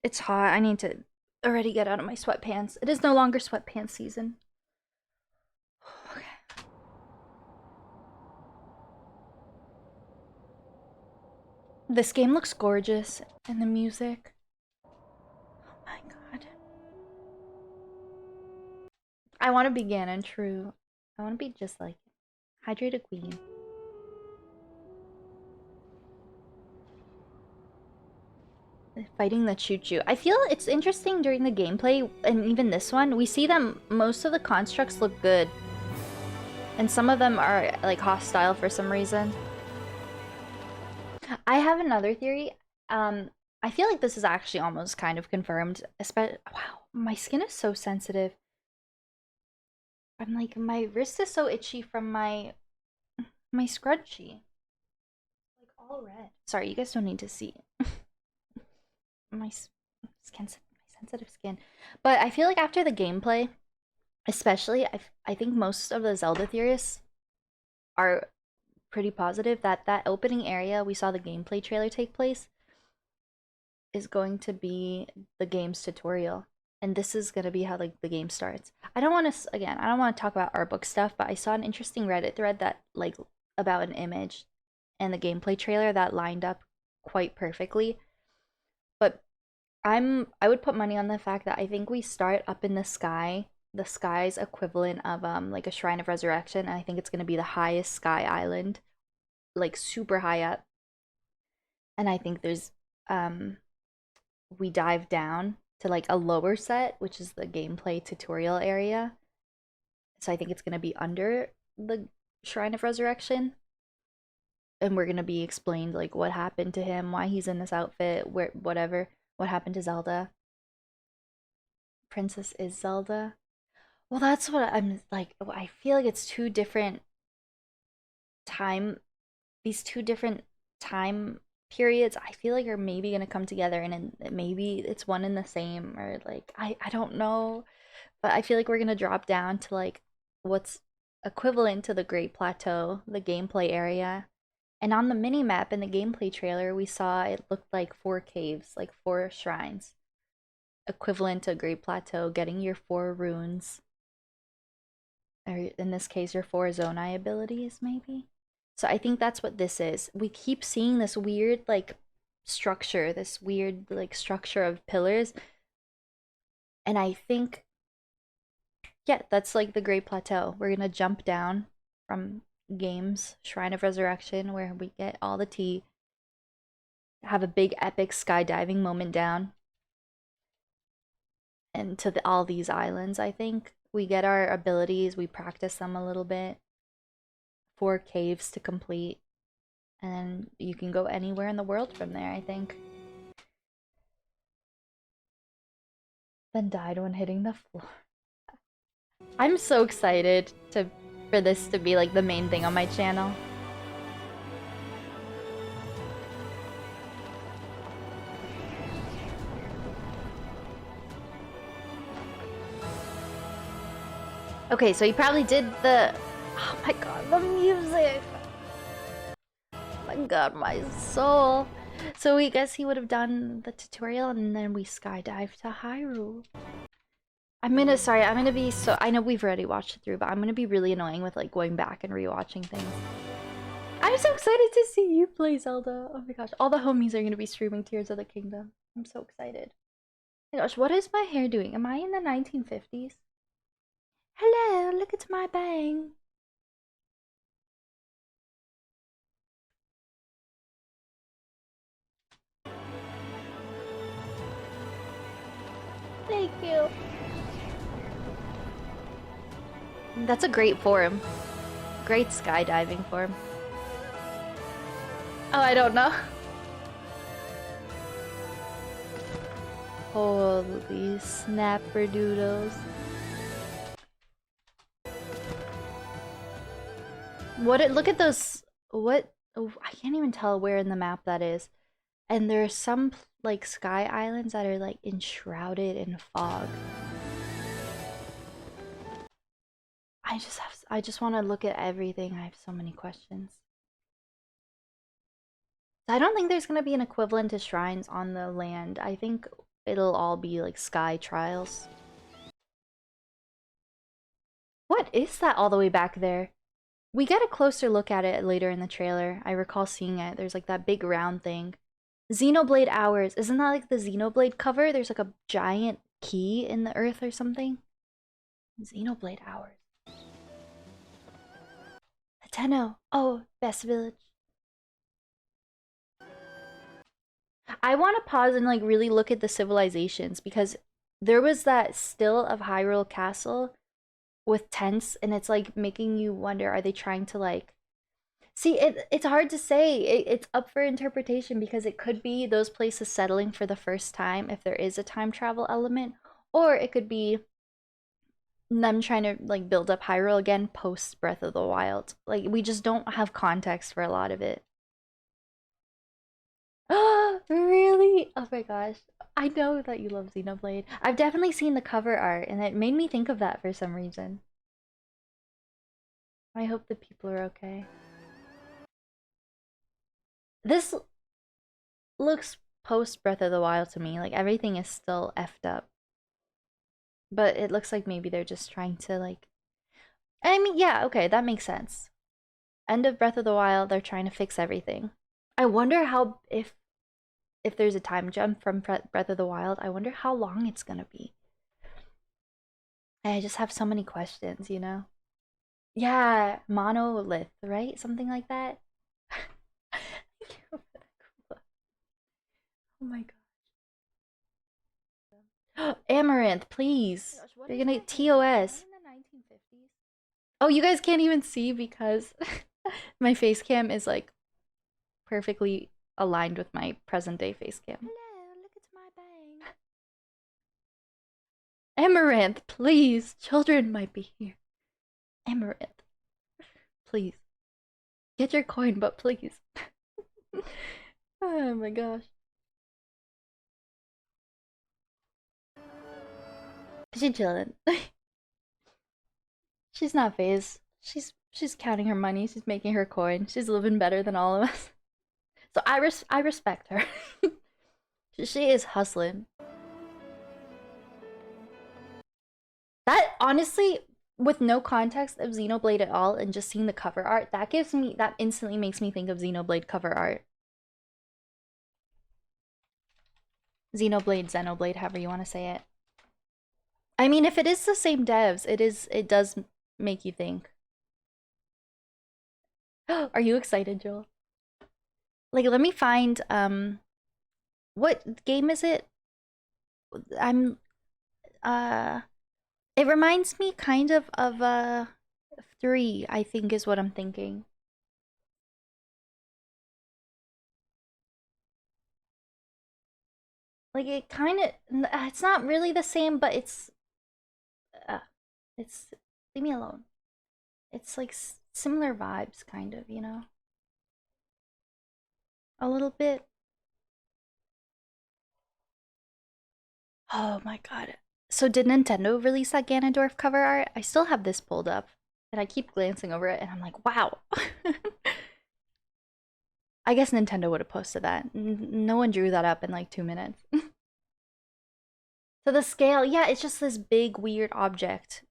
It's hot. I need to already get out of my sweatpants. It is no longer sweatpants season. Okay. This game looks gorgeous, and the music. Oh my god. I want to be Ganon, true. I want to be just like Hydrated Queen. Fighting the choo-choo. I feel it's interesting during the gameplay, and even this one, we see them, most of the constructs look good. And some of them are like hostile for some reason. I have another theory. I feel like this is actually almost kind of confirmed. Wow, my skin is so sensitive. I'm like, my wrist is so itchy from my scrunchie. Like all red. Sorry, you guys don't need to see my sensitive skin. But I feel like after the gameplay, especially, I think most of the Zelda theorists are pretty positive that that opening area we saw the gameplay trailer take place is going to be the game's tutorial, and this is going to be how like the game starts. I don't want to talk about art book stuff, but I saw an interesting Reddit thread that like about an image and the gameplay trailer that lined up quite perfectly. But I would put money on the fact that I think we start up in the sky, the sky's equivalent of like a Shrine of Resurrection, and I think it's going to be the highest sky island, like super high up. And I think there's we dive down to like a lower set, which is the gameplay tutorial area. So I think it's going to be under the Shrine of Resurrection, and we're going to be explained like what happened to him, why he's in this outfit, what happened to Zelda. Princess is Zelda. Well, that's what I'm like. I feel like it's two different these two different time periods I feel like are maybe gonna come together, and maybe it's one and the same, or like I don't know, but I feel like we're gonna drop down to like what's equivalent to the Great Plateau, the gameplay area. And on the mini map in the gameplay trailer, we saw it looked like 4 caves, like 4 shrines, equivalent to Great Plateau, getting your 4 runes, or in this case your 4 Zonai abilities maybe. So I think that's what this is. We keep seeing this weird like structure of pillars, and I think, yeah, that's like the Great Plateau. We're gonna jump down from games, Shrine of Resurrection, where we get all the tea, have a big epic skydiving moment down, and to all these islands. I think we get our abilities, we practice them a little bit. 4 caves to complete, and then you can go anywhere in the world from there, I think. Then died when hitting the floor. I'm so excited for this to be like the main thing on my channel. Okay, so he probably did the... Oh my god, the music! Oh my god, my soul! So we guess he would have done the tutorial and then we skydive to Hyrule. I'm gonna be so... I know we've already watched it through, but I'm gonna be really annoying with like going back and rewatching things. I'm so excited to see you play Zelda. Oh my gosh, all the homies are gonna be streaming Tears of the Kingdom. I'm so excited. Oh my gosh, what is my hair doing? Am I in the 1950s? Hello, look at my bang. Thank you. That's a great form. Great skydiving form. Oh, I don't know. Holy snapperdoodles. Look at those, what, oh, I can't even tell where in the map that is. And there are some, like, sky islands that are, like, enshrouded in fog. I just want to look at everything. I have so many questions. I don't think there's going to be an equivalent to shrines on the land. I think it'll all be, like, sky trials. What is that all the way back there? We get a closer look at it later in the trailer. I recall seeing it. There's, like, that big round thing. Xenoblade Hours. Isn't that like the Xenoblade cover? There's like a giant key in the earth or something. Xenoblade Hours. Tenno. Oh, best village. I want to pause and like really look at the civilizations because there was that still of Hyrule Castle with tents and it's like making you wonder, are they trying to like... See, it's hard to say. It's up for interpretation because it could be those places settling for the first time if there is a time travel element, or it could be them trying to like build up Hyrule again post Breath of the Wild. Like we just don't have context for a lot of it. Oh, really? Oh my gosh. I know that you love Xenoblade. I've definitely seen the cover art and it made me think of that for some reason. I hope the people are okay. This looks post Breath of the Wild to me. Like everything is still effed up. But it looks like maybe they're just trying to like... I mean, yeah, okay, that makes sense. End of Breath of the Wild, they're trying to fix everything. I wonder how... If there's a time jump from Breath of the Wild, I wonder how long it's gonna be. I just have so many questions, you know? Yeah, monolith, right? Something like that. Oh my gosh. Amaranth, please. You're gonna TOS. Oh, you guys can't even see because my face cam is like perfectly aligned with my present day face cam. Hello, look at my bang. Amaranth, please. Children might be here. Amaranth. Please. Get your coin, but please. Oh my gosh. She's chilling. She's not phased. She's counting her money. She's making her coin. She's living better than all of us. So I respect her. She is hustling. That honestly, with no context of Xenoblade at all, and just seeing the cover art, that instantly makes me think of Xenoblade cover art. Xenoblade, however you want to say it. I mean, if it is the same devs, it does make you think. Are you excited, Joel? Like, let me find what game is it? I'm it reminds me kind of 3, I think is what I'm thinking. Like it kind of it's not really the same, but uh, it's leave me alone. It's like similar vibes kind of, you know? A little bit. Oh my god. So did Nintendo release that Ganondorf cover art? I still have this pulled up and I keep glancing over it and I'm like, wow. I guess Nintendo would have posted that. No one drew that up in like 2 minutes. So the scale, yeah, it's just this big weird object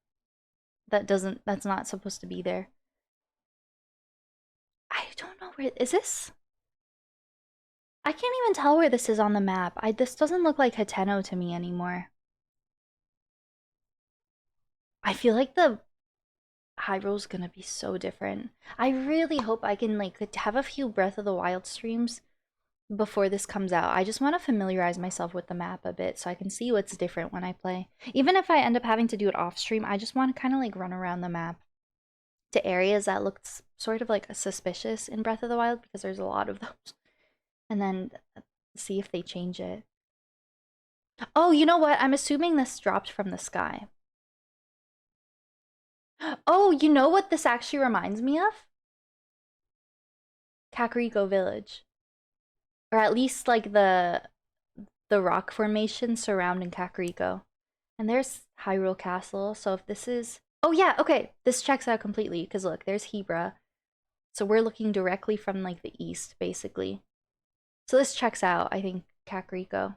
that's not supposed to be there. I don't know where is this? I can't even tell where this is on the map. This doesn't look like Hateno to me anymore. I feel like the Hyrule's gonna be so different. I really hope I can like have a few Breath of the Wild streams before this comes out. I just want to familiarize myself with the map a bit so I can see what's different when I play. Even if I end up having to do it off stream, I just want to kind of like run around the map to areas that looked sort of like suspicious in Breath of the Wild because there's a lot of those. And then see if they change it. Oh, you know what? I'm assuming this dropped from the sky. Oh, you know what this actually reminds me of? Kakariko Village. Or at least like the rock formation surrounding Kakariko. And there's Hyrule Castle. So if this is... Oh yeah, okay. This checks out completely. Because look, there's Hebra. So we're looking directly from like the east, basically. So this checks out, I think, Kakariko.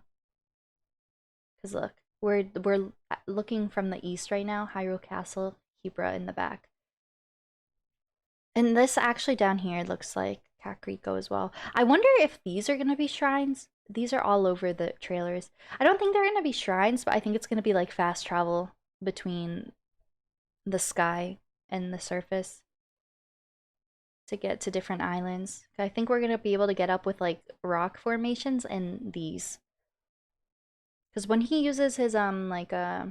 Because look, we're looking from the east right now. Hyrule Castle, Hebra in the back. And this actually down here looks like Kakariko as well. I wonder if these are going to be shrines. These are all over the trailers. I don't think they're going to be shrines, but I think it's going to be like fast travel between the sky and the surface to get to different islands. I think we're going to be able to get up with like rock formations and these. Because when he uses his like I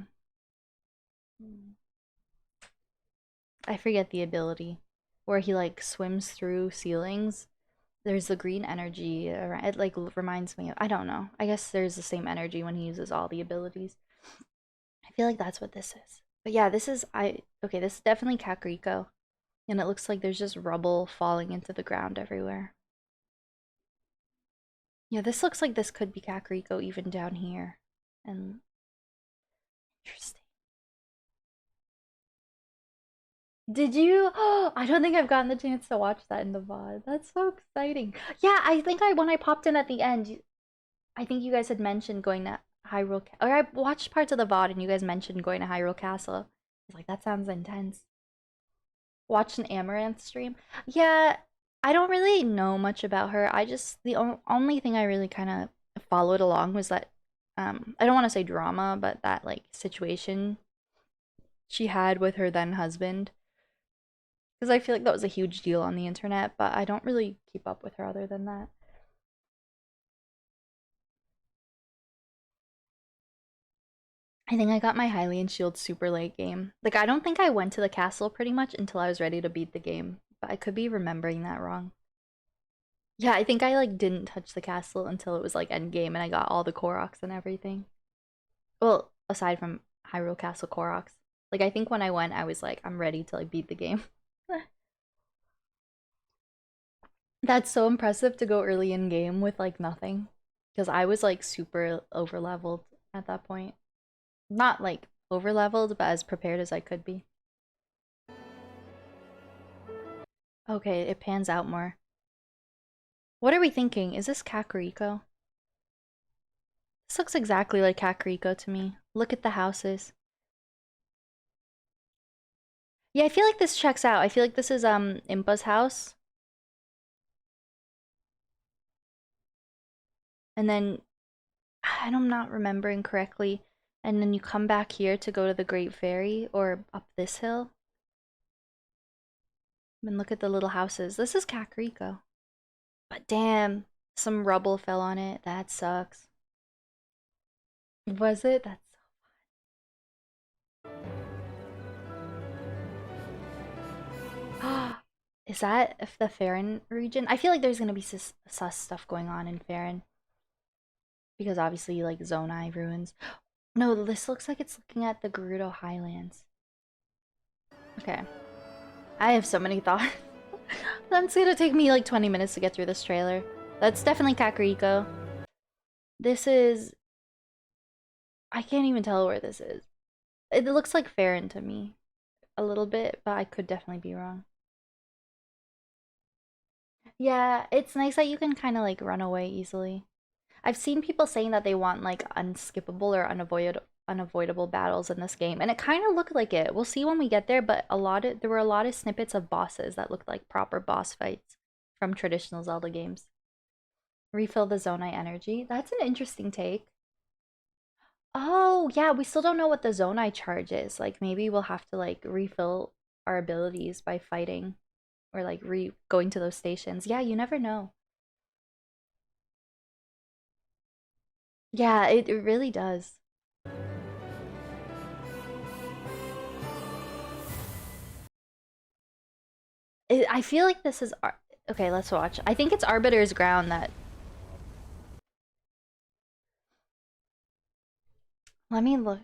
forget the ability where he like swims through ceilings. There's the green energy around it, like reminds me of, I don't know. I guess there's the same energy when he uses all the abilities. I feel like that's what this is. But yeah, this is okay, this is definitely Kakariko. And it looks like there's just rubble falling into the ground everywhere. Yeah, this looks like this could be Kakariko even down here. And interesting. Did you? Oh, I don't think I've gotten the chance to watch that in the VOD. That's so exciting. Yeah, I think when I popped in at the end, I think you guys had mentioned going to Hyrule, or I watched parts of the VOD and you guys mentioned going to Hyrule Castle. I was like, that sounds intense. Watched an Amaranth stream. Yeah, I don't really know much about her. I just, the only thing I really kind of followed along was that, I don't want to say drama, but that like situation she had with her then husband. Because I feel like that was a huge deal on the internet, but I don't really keep up with her other than that. I think I got my Hylian Shield super late game. Like, I don't think I went to the castle pretty much until I was ready to beat the game, but I could be remembering that wrong. Yeah, I think I like didn't touch the castle until it was like end game and I got all the Koroks and everything. Well, aside from Hyrule Castle Koroks. Like, I think when I went, I was like, I'm ready to like beat the game. That's so impressive to go early in game with like nothing. Because I was like super over leveled at that point. Not like over leveled, but as prepared as I could be. Okay, it pans out more. What are we thinking? Is this Kakariko? This looks exactly like Kakariko to me. Look at the houses. Yeah, I feel like this checks out. I feel like this is Impa's house. And then I'm not remembering correctly. And then you come back here to go to the Great Fairy or up this hill. And look at the little houses. This is Kakariko. But damn, some rubble fell on it. That sucks. Was it? That's so fun. Is that if the Farron region? I feel like there's gonna be sus stuff going on in Farron. Because obviously, like, Zonai ruins. No, this looks like it's looking at the Gerudo Highlands. Okay. I have so many thoughts. That's gonna take me like 20 minutes to get through this trailer. That's definitely Kakariko. This is... I can't even tell where this is. It looks like Farron to me. A little bit, but I could definitely be wrong. Yeah, it's nice that you can kind of like run away easily. I've seen people saying that they want like unskippable or unavoidable battles in this game, and it kind of looked like it. We'll see when we get there, but there were a lot of snippets of bosses that looked like proper boss fights from traditional Zelda games. Refill the Zonai energy. That's an interesting take. Oh, yeah, we still don't know what the Zonai charge is. Like, maybe we'll have to like refill our abilities by fighting or like going to those stations. Yeah, you never know. Yeah, it really does. I feel like this is... Okay, let's watch. I think it's Arbiter's Ground that... Let me look.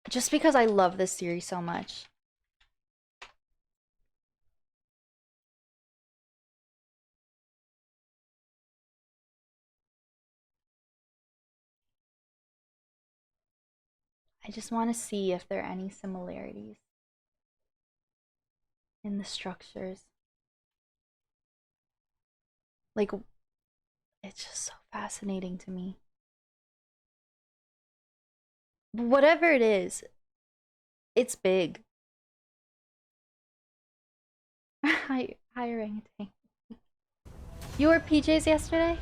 Just because I love this series so much. I just want to see if there are any similarities in the structures. Like, it's just so fascinating to me. Whatever it is, it's big. Hi, orangutan. You wore PJs yesterday?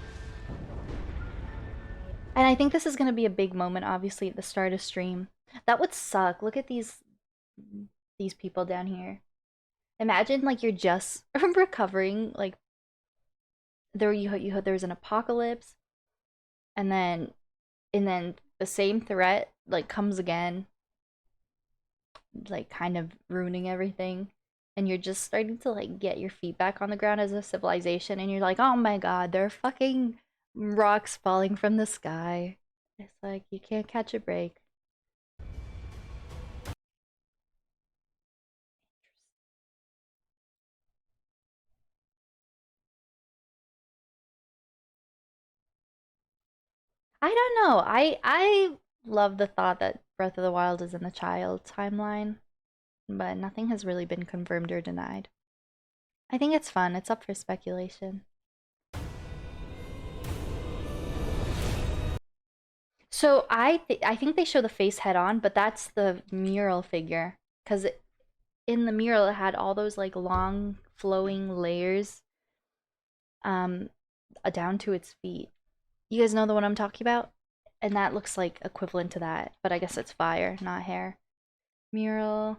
And I think this is gonna be a big moment, obviously, at the start of stream. That would suck. Look at these people down here. Imagine like you're just recovering, like there was an apocalypse, and then the same threat like comes again, like kind of ruining everything, and you're just starting to like get your feet back on the ground as a civilization, and you're like, oh my god, there are fucking rocks falling from the sky. It's like you can't catch a break. I don't know. I love the thought that Breath of the Wild is in the child timeline, but nothing has really been confirmed or denied. I think it's fun. It's up for speculation. So I think they show the face head on, but that's the mural figure, because in the mural it had all those like long flowing layers down to its feet. You guys know the one I'm talking about? And that looks like equivalent to that, but I guess it's fire, not hair. Mural,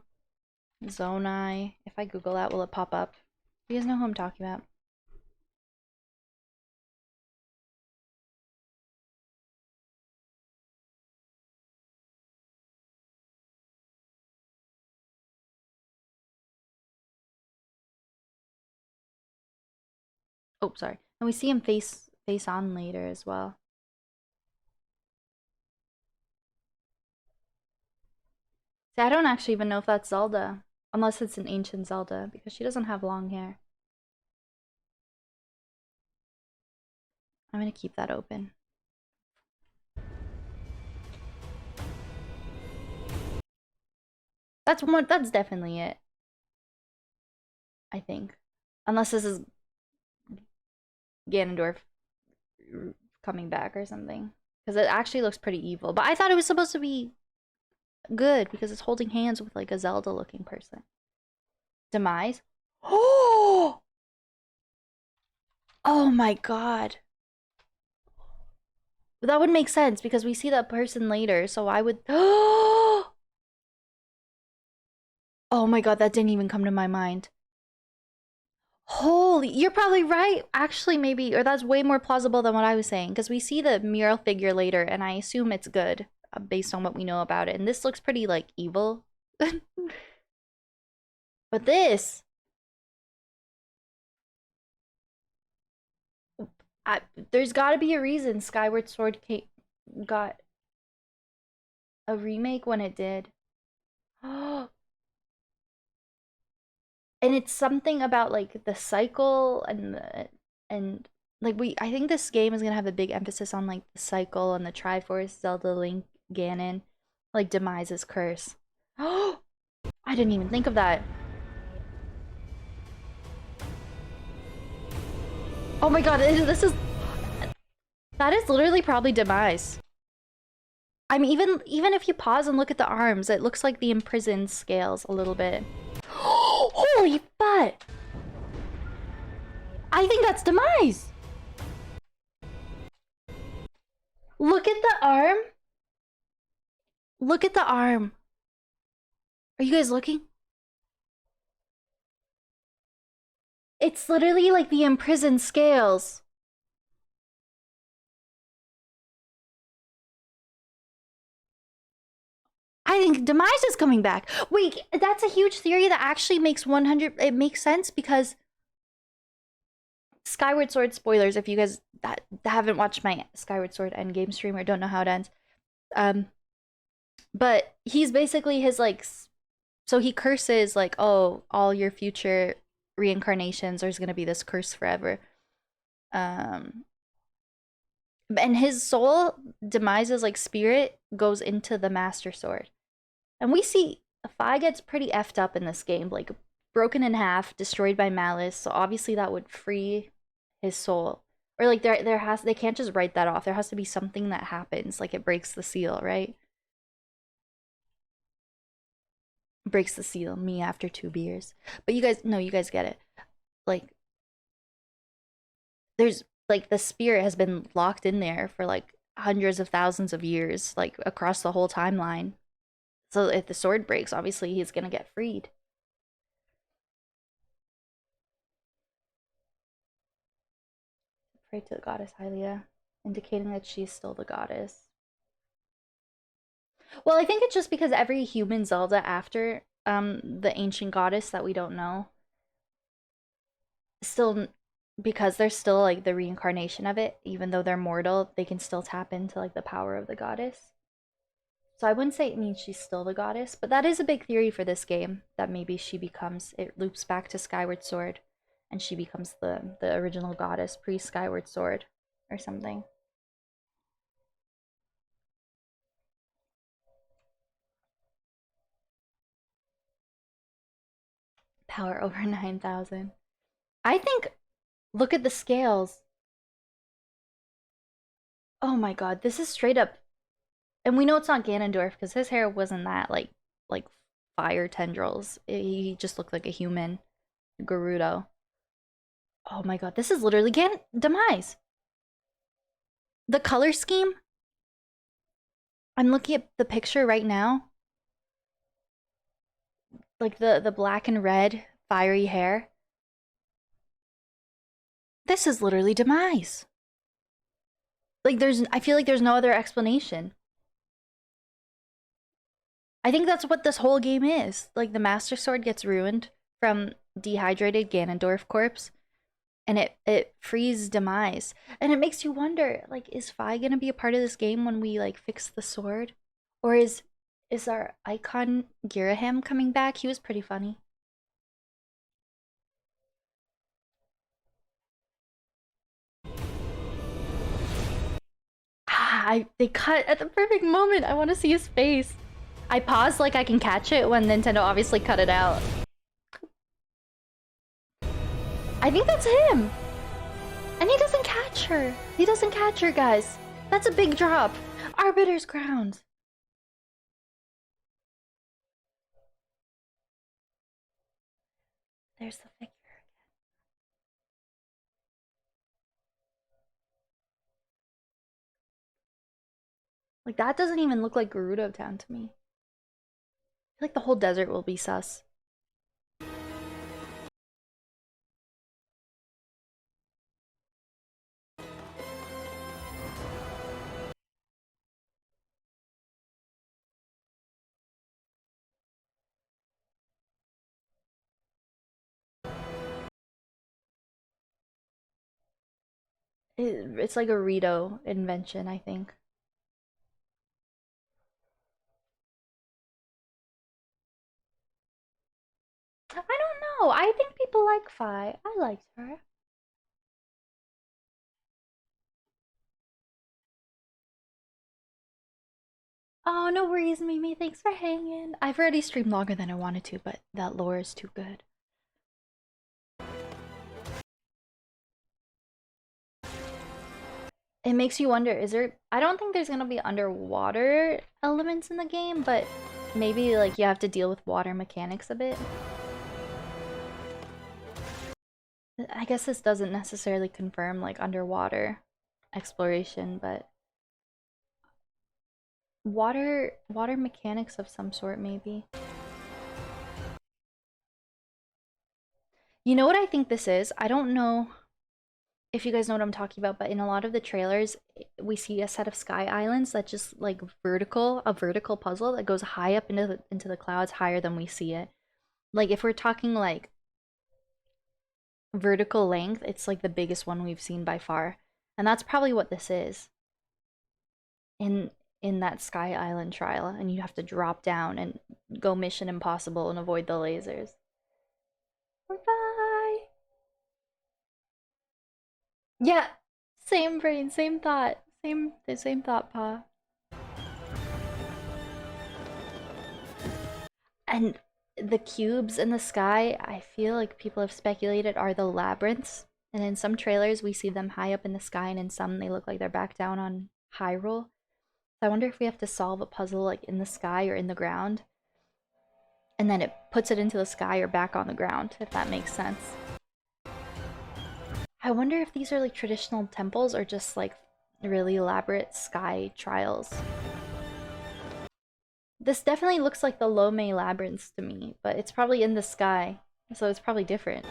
Zonai. If I Google that, will it pop up? You guys know who I'm talking about? Oh, sorry. And we see him face on later as well. See, I don't actually even know if that's Zelda. Unless it's an ancient Zelda, because she doesn't have long hair. I'm gonna keep that open. That's definitely it. I think. Unless this is Ganondorf coming back or something. Because it actually looks pretty evil. But I thought it was supposed to be good because it's holding hands with like a Zelda looking person. Demise? Oh! Oh my god. That would make sense because we see that person later, so I would... Oh my god, that didn't even come to my mind. Holy, you're probably right. Actually, maybe, or that's way more plausible than what I was saying, because we see the mural figure later, and I assume it's good based on what we know about it. And this looks pretty like evil. But this, there's got to be a reason Skyward Sword got a remake when it did. And it's something about like the cycle and like I think this game is gonna have a big emphasis on like the cycle and the Triforce, Zelda, Link, Ganon, like Demise's curse. Oh, I didn't even think of that. Oh my god, that is literally probably Demise. I mean, even if you pause and look at the arms, it looks like the imprisoned scales a little bit. Holy butt! I think that's Demise! Look at the arm. Look at the arm. Are you guys looking? It's literally like the imprisoned scales. I think Demise is coming back. Wait, that's a huge theory that actually makes 100... It makes sense because... Skyward Sword spoilers, if you guys that haven't watched my Skyward Sword Endgame stream or don't know how it ends. But he's basically his like... So he curses like, oh, all your future reincarnations, there's gonna be this curse forever. And his soul, Demise's like spirit, goes into the Master Sword. And we see Fi gets pretty effed up in this game, like broken in half, destroyed by malice. So obviously that would free his soul. Or like they can't just write that off. There has to be something that happens, like it breaks the seal, right? Breaks the seal, me after 2 beers. But you guys get it. Like there's like the spirit has been locked in there for like hundreds of thousands of years, like across the whole timeline. So if the sword breaks, obviously he's gonna get freed. Pray to the goddess Hylia, indicating that she's still the goddess. Well, I think it's just because every human Zelda after the ancient goddess that we don't know, still, because they're still like the reincarnation of it, even though they're mortal, they can still tap into like the power of the goddess. So I wouldn't say it means she's still the goddess, but that is a big theory for this game, that maybe she becomes, it loops back to Skyward Sword and she becomes the original goddess pre-Skyward Sword or something. Power over 9,000. I think, look at the scales. Oh my god, this is straight up. And we know it's not Ganondorf because his hair wasn't that like fire tendrils. He just looked like a human. Gerudo. Oh my god, this is literally Demise. The color scheme. I'm looking at the picture right now. Like the black and red fiery hair. This is literally Demise. Like I feel like there's no other explanation. I think that's what this whole game is. Like the Master Sword gets ruined from dehydrated Ganondorf corpse, and it frees Demise. And it makes you wonder, like, is Fi gonna be a part of this game when we like fix the sword? Or is our icon Girahim coming back? He was pretty funny. They cut at the perfect moment. I want to see his face. I paused like I can catch it when Nintendo obviously cut it out. I think that's him. And he doesn't catch her. He doesn't catch her, guys. That's a big drop. Arbiter's Grounds. There's the figure again. Like, that doesn't even look like Gerudo Town to me. I feel like the whole desert will be sus. It's like a Rito invention, I think. I don't know. I think people like Fi. I liked her. Oh, no worries, Mimi. Thanks for hanging. I've already streamed longer than I wanted to, but that lore is too good. It makes you wonder, is there... I don't think there's gonna be underwater elements in the game, but maybe, like, you have to deal with water mechanics a bit. I guess this doesn't necessarily confirm, like, underwater exploration, but... water mechanics of some sort, maybe. You know what I think this is? I don't know if you guys know what I'm talking about, but in a lot of the trailers, we see a set of sky islands that just like a vertical puzzle that goes high up into the clouds, higher than we see it. Like if we're talking like vertical length, it's like the biggest one we've seen by far, and that's probably what this is. In that sky island trial, and you have to drop down and go Mission Impossible and avoid the lasers. Bye. Yeah, same brain, same thought, the same thought, Pa. And the cubes in the sky, I feel like people have speculated are the labyrinths. And in some trailers, we see them high up in the sky, and in some, they look like they're back down on Hyrule. So I wonder if we have to solve a puzzle like in the sky or in the ground, and then it puts it into the sky or back on the ground, if that makes sense. I wonder if these are like traditional temples or just like really elaborate sky trials. This definitely looks like the Lome labyrinths to me, but it's probably in the sky, so it's probably different.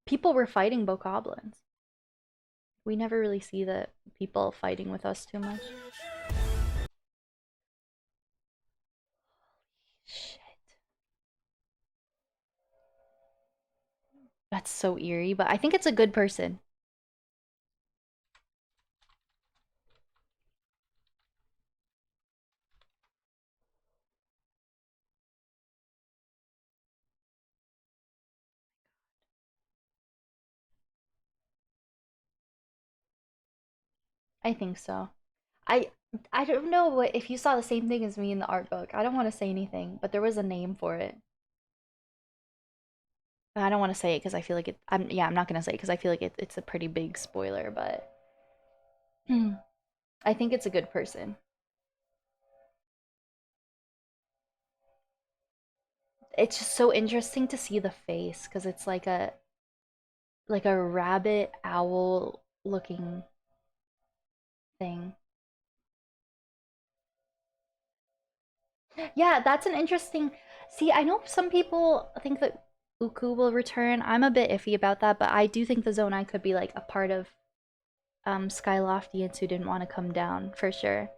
People were fighting bokoblins. We never really see the people fighting with us too much. Shit. That's so eerie, but I think it's a good person. I think so. I I don't know what if you saw the same thing as me in the art book. I don't want to say anything, but there was a name for it. I don't want to say it because I feel like I'm not gonna say it because I feel like it's a pretty big spoiler, but I think it's a good person. It's just so interesting to see the face because it's like a rabbit owl looking thing. Yeah, that's an interesting. See, I know some people think that Uku will return. I'm a bit iffy about that, but I do think the Zonai could be like a part of Skyloftians who didn't want to come down for sure.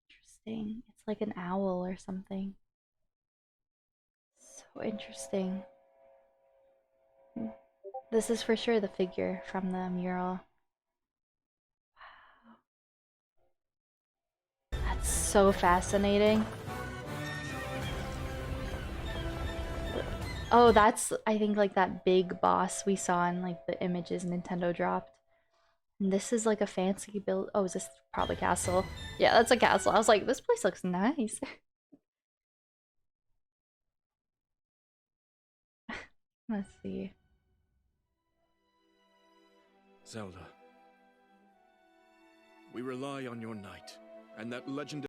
Interesting. It's like an owl or something. So interesting. This is for sure the figure from the mural. Wow. That's so fascinating. Oh, that's, I think, like that big boss we saw in like the images Nintendo dropped. And this is like a fancy build. Oh, is this probably castle? Yeah, that's a castle. I was like, this place looks nice. Let's see. Zelda, we rely on your knight, and that legendary...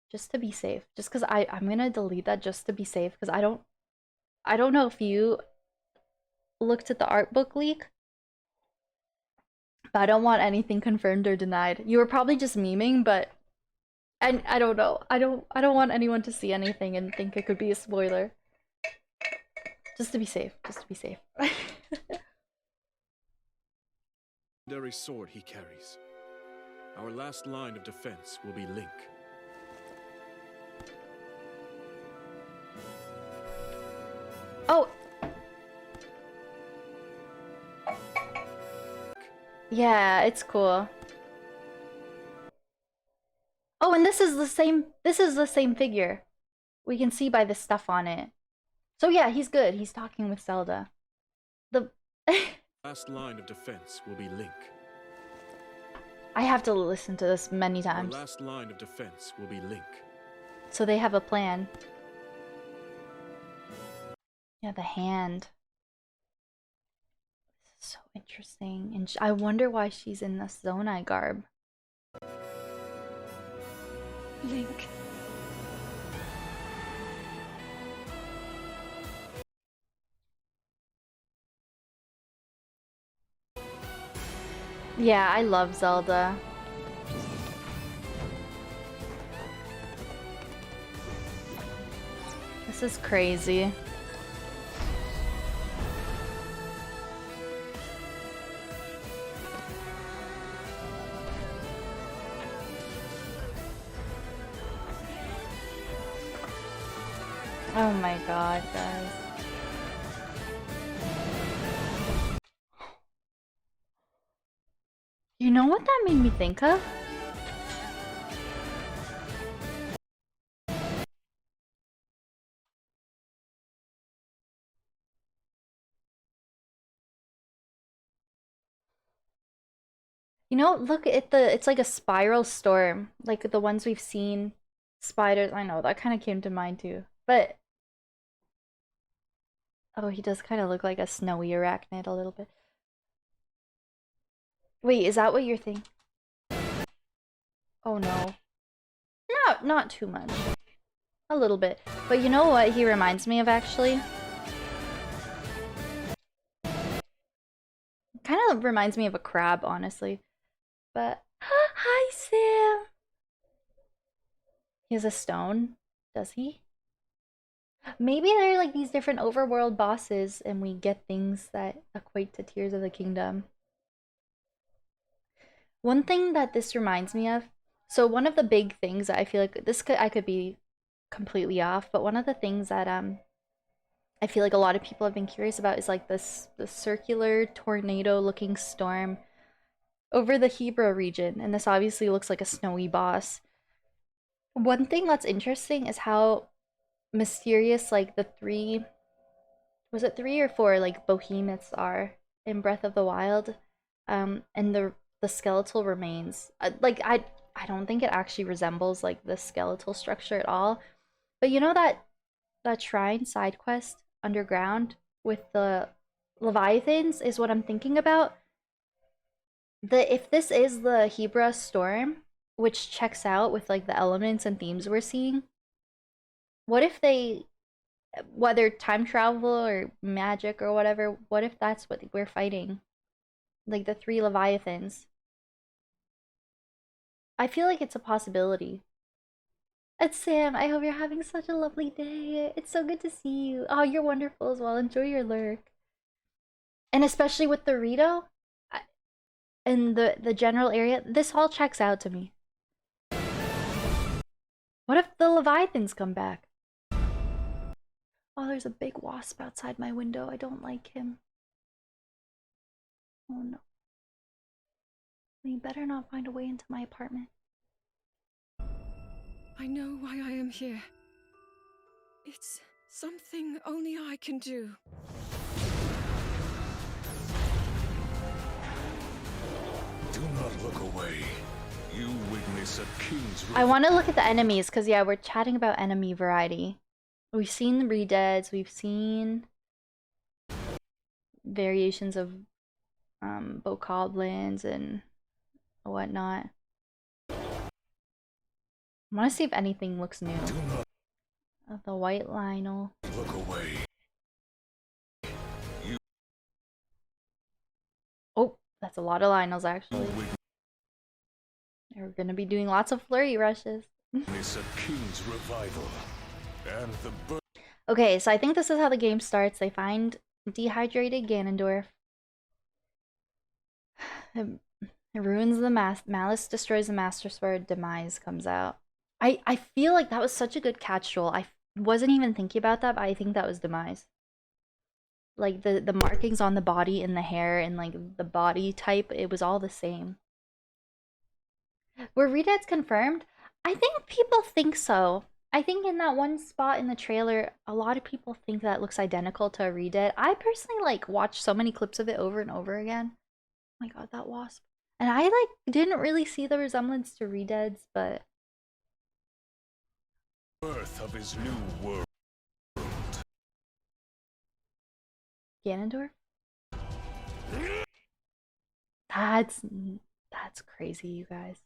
Just to be safe. Just because I'm gonna delete that just to be safe because I don't know if you looked at the art book leak, but I don't want anything confirmed or denied. You were probably just memeing, but and I don't know. I don't want anyone to see anything and think it could be a spoiler. Just to be safe. Just to be safe. legendary sword he carries. Our last line of defense will be Link. Oh! Yeah, it's cool. Oh, and this is the same figure. We can see by the stuff on it. So yeah, he's good. He's talking with Zelda. The Last line of defense will be Link. I have to listen to this many Our times. last line of defense will be Link. So they have a plan. Yeah, the hand. This is so interesting. And I wonder why she's in the Zonai garb. Link. Yeah, I love Zelda. This is crazy. Oh my god, guys. You know what that made me think of? You know, look at it's like a spiral storm, like the ones we've seen. Spiders, I know, that kind of came to mind too. But oh, he does kind of look like a snowy arachnid a little bit. Wait, is that what you're thinking? Oh no. Not too much. A little bit. But you know what he reminds me of actually? Kind of reminds me of a crab, honestly. But hi, Sam. He has a stone, does he? Maybe they're like these different overworld bosses and we get things that equate to Tears of the Kingdom. One thing that this reminds me of, so one of the big things that I feel like I could be completely off, but one of the things that I feel like a lot of people have been curious about is like the circular tornado looking storm over the Hebra region, and this obviously looks like a snowy boss. One thing that's interesting is how mysterious like the three, was it 3 or 4 like behemoths are in Breath of the Wild, and the skeletal remains. Like I don't think it actually resembles like the skeletal structure at all. But you know that shrine side quest underground with the Leviathans is what I'm thinking about. If this is the Hebra storm, which checks out with like the elements and themes we're seeing, what if they, whether time travel or magic or whatever, what if that's what we're fighting? Like the 3 Leviathans. I feel like it's a possibility. It's Sam. I hope you're having such a lovely day. It's so good to see you. Oh, you're wonderful as well. Enjoy your lurk. And especially with the Rito and the general area, this all checks out to me. What if the Leviathans come back? Oh, there's a big wasp outside my window. I don't like him. Oh no. We better not find a way into my apartment. I know why I am here. It's something only I can do. Do not look away. You witness a king's I want to look at the enemies because, yeah, we're chatting about enemy variety. We've seen the Redeads, we've seen variations of bokoblins and whatnot. I want to see if anything looks new. Do not The white Lionel. look away. Oh, that's a lot of Lionels actually. You They're gonna be doing lots of flurry rushes. witness a king's revival. And the birth Okay, so I think this is how the game starts. They find dehydrated Ganondorf. It ruins the Malice destroys the Master Sword. Demise comes out. I feel like that was such a good catch roll. I wasn't even thinking about that, but I think that was Demise. Like the markings on the body and the hair and like the body type, it was all the same. Were redeads confirmed? I think people think so. I think in that one spot in the trailer, a lot of people think that looks identical to a redead. I personally like watched so many clips of it over and over again. Oh my god, that wasp. And I like didn't really see the resemblance to redeads, but Birth of his new world. Ganondorf? That's crazy, you guys.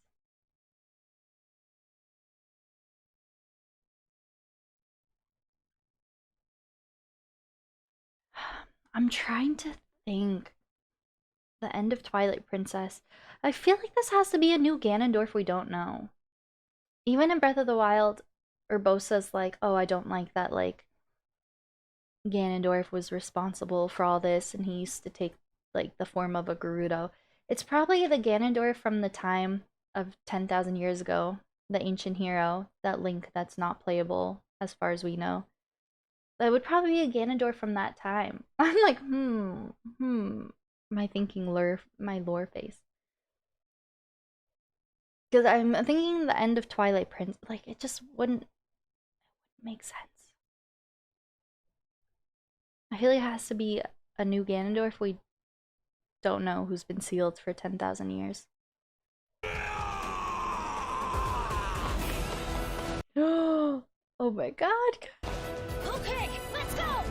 I'm trying to think. The end of Twilight Princess. I feel like this has to be a new Ganondorf we don't know. Even in Breath of the Wild, Urbosa's like, oh, I don't like that, like, Ganondorf was responsible for all this and he used to take, like, the form of a Gerudo. It's probably the Ganondorf from the time of 10,000 years ago, the ancient hero, that Link that's not playable, as far as we know. That would probably be a Ganondorf from that time. I'm like, my thinking my lore face. Because I'm thinking the end of Twilight Prince, like, it just wouldn't make sense. I feel like it has to be a new Ganondorf we don't know who's been sealed for 10,000 years. Oh my god. Okay, let's go!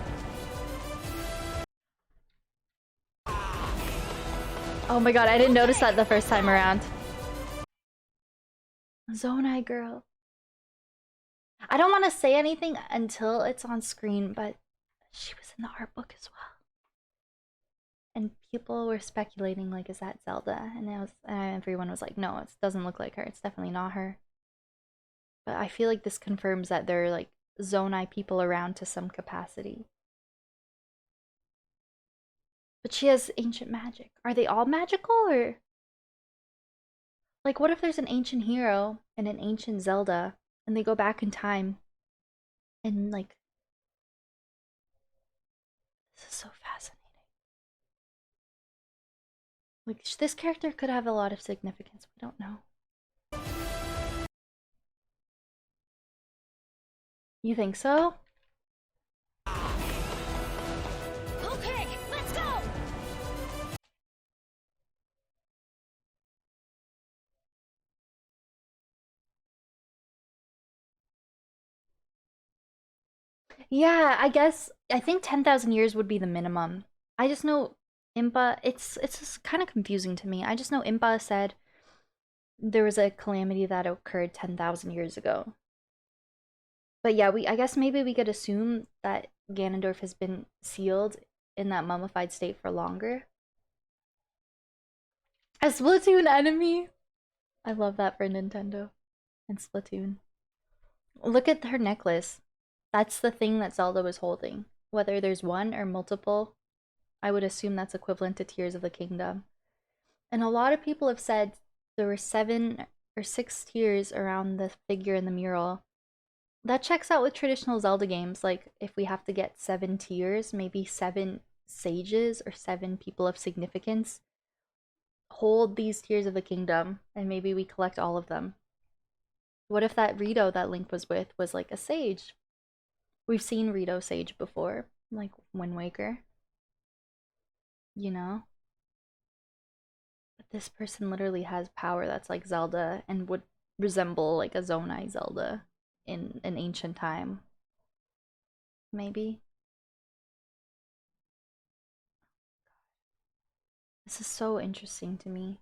Oh my god, I didn't notice that the first time around. Zonai girl. I don't want to say anything until it's on screen, but she was in the art book as well. And people were speculating, like, is that Zelda? And everyone was like, no, it doesn't look like her. It's definitely not her. But I feel like this confirms that there are, like, Zonai people around to some capacity. But she has ancient magic. Are they all magical, or... Like, what if there's an ancient hero and an ancient Zelda, and they go back in time, and, like... This is so fascinating. Like, this character could have a lot of significance. We don't know. You think so? Okay, let's go! Yeah, I think 10,000 years would be the minimum. I just know Impa, it's just kind of confusing to me. I just know Impa said there was a calamity that occurred 10,000 years ago. But yeah, I guess maybe we could assume that Ganondorf has been sealed in that mummified state for longer. A Splatoon enemy! I love that for Nintendo and Splatoon. Look at her necklace. That's the thing that Zelda was holding. Whether there's one or multiple, I would assume that's equivalent to Tears of the Kingdom. And a lot of people have said there were 7 or 6 tears around the figure in the mural. That checks out with traditional Zelda games. Like, if we have to get 7 tears, maybe 7 sages or 7 people of significance hold these Tears of the Kingdom, and maybe we collect all of them. What if that Rito that Link was with was like a sage? We've seen Rito Sage before, like Wind Waker. You know? But this person literally has power that's like Zelda and would resemble like a Zonai Zelda in an ancient time. Maybe? This is so interesting to me.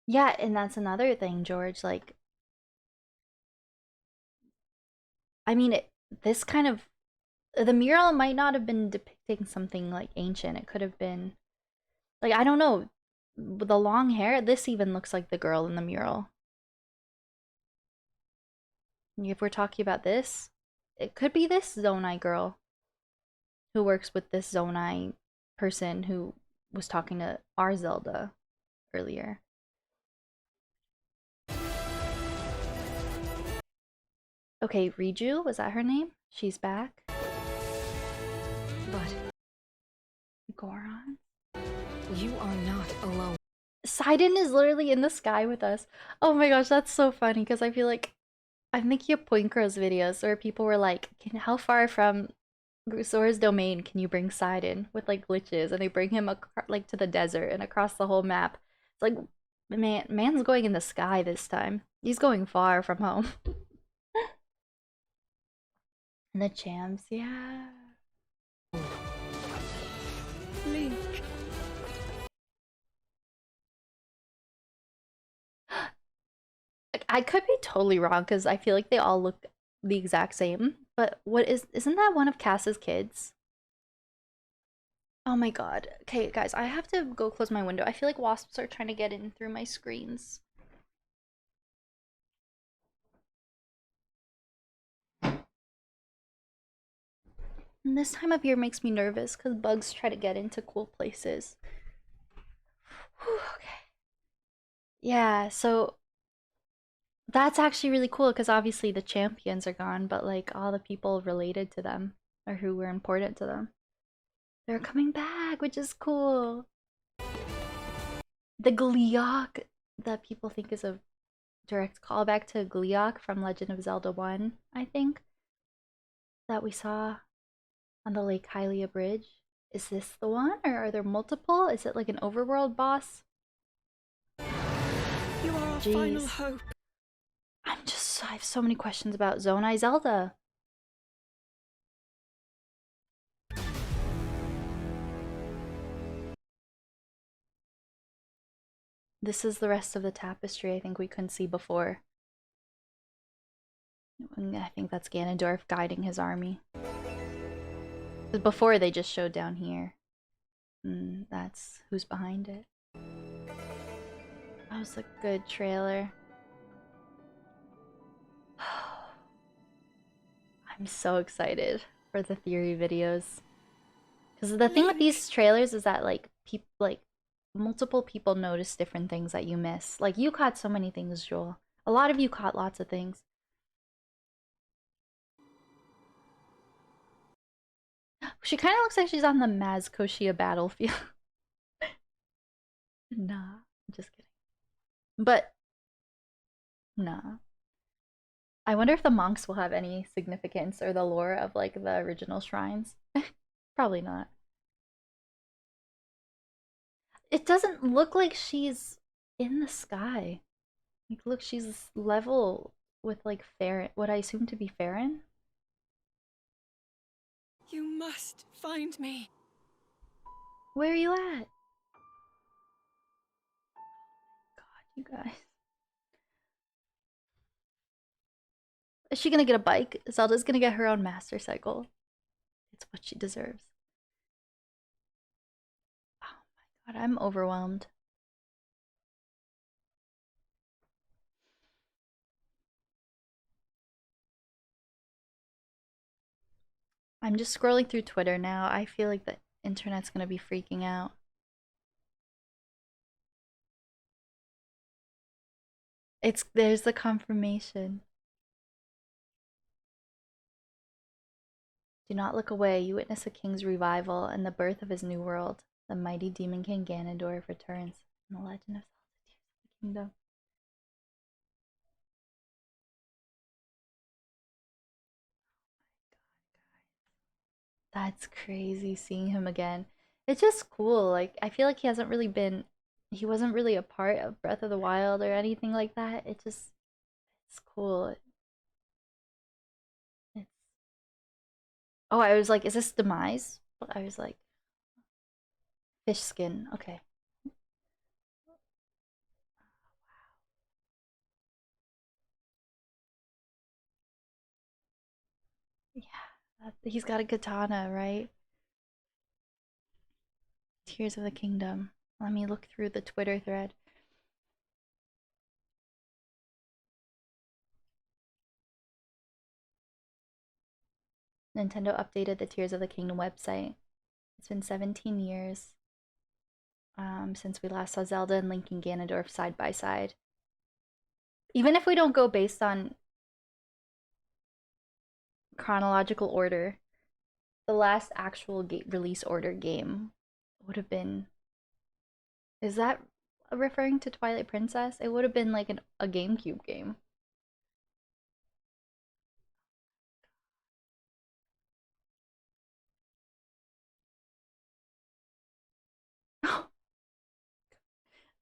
Yeah, and that's another thing, George. Like, I mean, this kind of... The mural might not have been depicting something like ancient. It could have been... Like, I don't know. With the long hair, this even looks like the girl in the mural. If we're talking about this, it could be this Zonai girl who works with this Zonai person who was talking to our Zelda earlier. Okay, Riju, was that her name? She's back. But Goron. You are not alone. Sidon is literally in the sky with us. Oh my gosh, that's so funny because I feel like I'm thinking of Poinkro's videos where people were like, how far from Zora's domain can you bring Sidon with like glitches? And they bring him like to the desert and across the whole map. It's like, man's going in the sky this time. He's going far from home. And the champs, yeah. Link. Like, I could be totally wrong because I feel like they all look the exact same. But isn't that one of Cass's kids? Oh my god. Okay, guys, I have to go close my window. I feel like wasps are trying to get in through my screens. And this time of year makes me nervous because bugs try to get into cool places. Whew, okay. Yeah, so that's actually really cool because obviously the champions are gone, but like all the people related to them or who were important to them, they're coming back, which is cool. The Gleeok that people think is a direct callback to Gleeok from Legend of Zelda 1, I think, that we saw on the Lake Hylia Bridge. Is this the one, or are there multiple? Is it like an overworld boss? You are our Jeez. final hope. I have so many questions about Zonai Zelda. This is the rest of the tapestry I think we couldn't see before. I think that's Ganondorf guiding his army. Before they just showed down here. That's who's behind it. That was a good trailer. I'm so excited for the theory videos. Because the thing with these trailers is that like multiple people notice different things that you miss. Like you caught so many things, Joel. A lot of you caught lots of things. She kind of looks like she's on the Mazkoshia battlefield. Nah, I'm just kidding. But nah. I wonder if the monks will have any significance or the lore of like the original shrines. Probably not. It doesn't look like she's in the sky. Like, look, she's level with like Farron, what I assume to be Farron. You must find me. Where are you at? God, you guys. Is she gonna get a bike? Zelda's gonna get her own master cycle. It's what she deserves. Oh my god, I'm overwhelmed. I'm just scrolling through Twitter now. I feel like the internet's gonna be freaking out. There's the confirmation. Do not look away. You witness a king's revival and the birth of his new world. The mighty demon king Ganondorf returns in the legend of Zelda Tears of the Kingdom. That's crazy seeing him again. It's just cool. Like I feel like he wasn't really a part of Breath of the Wild or anything like that. It's cool. It's Oh, I was like, is this Demise? I was like, fish skin. Okay. Yeah, he's got a katana, right? Tears of the Kingdom. Let me look through the Twitter thread. Nintendo updated the Tears of the Kingdom website. It's been 17 years since we last saw Zelda and Link and Ganondorf side by side. Even if we don't go based on chronological order, the last actual release order game would have been. Is that referring to Twilight Princess? It would have been like a GameCube game.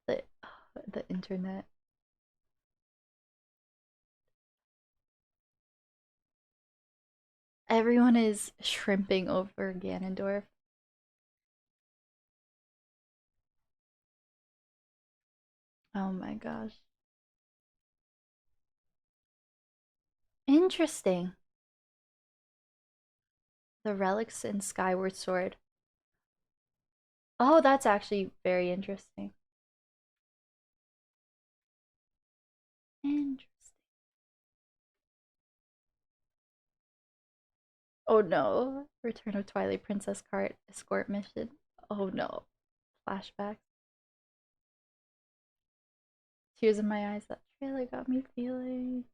the the internet. Everyone is shrimping over Ganondorf. Oh my gosh. Interesting. The relics in Skyward Sword. Oh, that's actually very interesting. Interesting. Oh no. Return of Twilight Princess cart escort mission. Oh no. Flashback. Tears in my eyes. That trailer got me feeling.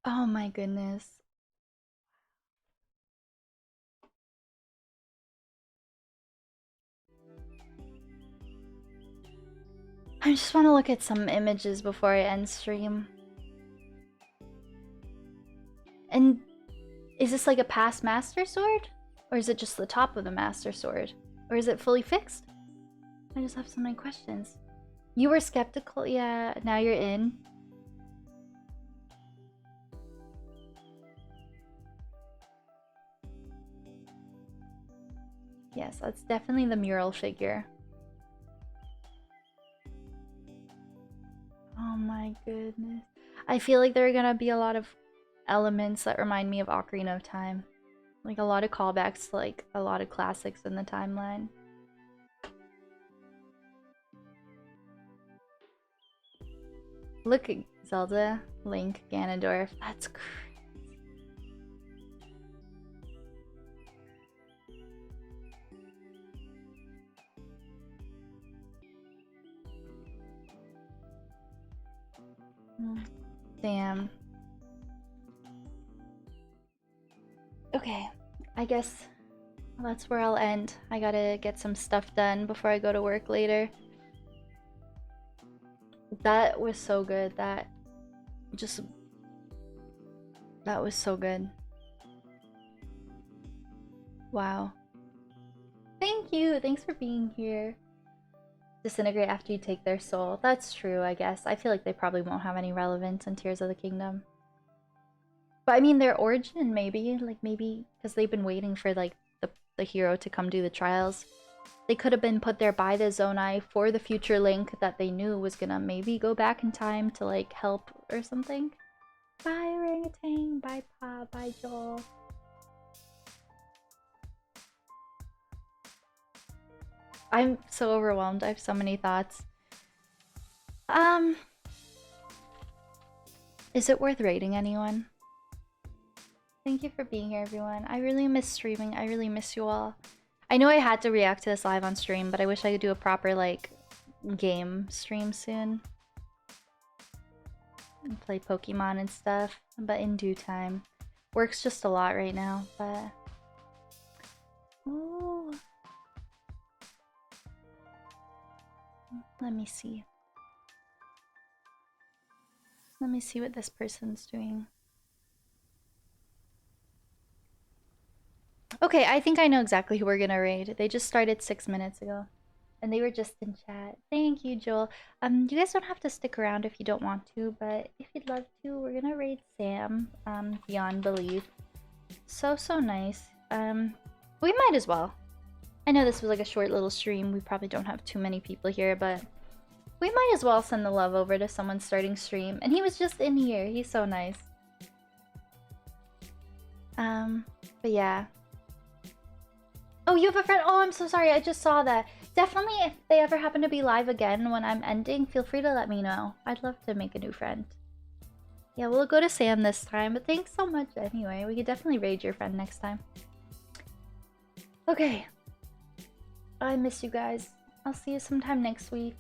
Oh my goodness. I just want to look at some images before I end stream. And is this like a past Master Sword? Or is it just the top of the Master Sword? Or is it fully fixed? I just have so many questions. You were skeptical, yeah, now you're in. Yes, that's definitely the mural figure. Oh my goodness. I feel like there are gonna be a lot of elements that remind me of Ocarina of Time. Like a lot of callbacks to like a lot of classics in the timeline. Look at Zelda, Link, Ganondorf. That's crazy. Damn. Okay, I guess that's where I'll end. I gotta get some stuff done before I go to work later. That was so good. That was so good. Wow. Thank you. Thanks for being here. Disintegrate after you take their soul. That's true, I guess. I feel like they probably won't have any relevance in Tears of the Kingdom. But I mean, their origin, maybe. Like, maybe because they've been waiting for, like, the hero to come do the trials. They could have been put there by the Zonai for the future Link that they knew was gonna maybe go back in time to, like, help or something. Bye, Orangutan. Bye, Pa. Bye, Joel. I'm so overwhelmed. I have so many thoughts. Is it worth rating anyone? Thank you for being here, everyone. I really miss streaming. I really miss you all. I know I had to react to this live on stream, but I wish I could do a proper, like, game stream soon. And play Pokemon and stuff, but in due time. Work's just a lot right now, but... Ooh. Let me see. Let me see what this person's doing. Okay, I think I know exactly who we're gonna raid. They just started 6 minutes ago. And they were just in chat. Thank you, Joel. You guys don't have to stick around if you don't want to, but if you'd love to, we're gonna raid Sam, beyond belief. So nice. We might as well. I know this was like a short little stream. We probably don't have too many people here, but we might as well send the love over to someone starting stream. And he was just in here. He's so nice. But yeah. Oh, you have a friend? Oh, I'm so sorry. I just saw that. Definitely, if they ever happen to be live again when I'm ending, feel free to let me know. I'd love to make a new friend. Yeah, we'll go to Sam this time, but thanks so much anyway. We could definitely raid your friend next time. Okay. I miss you guys. I'll see you sometime next week.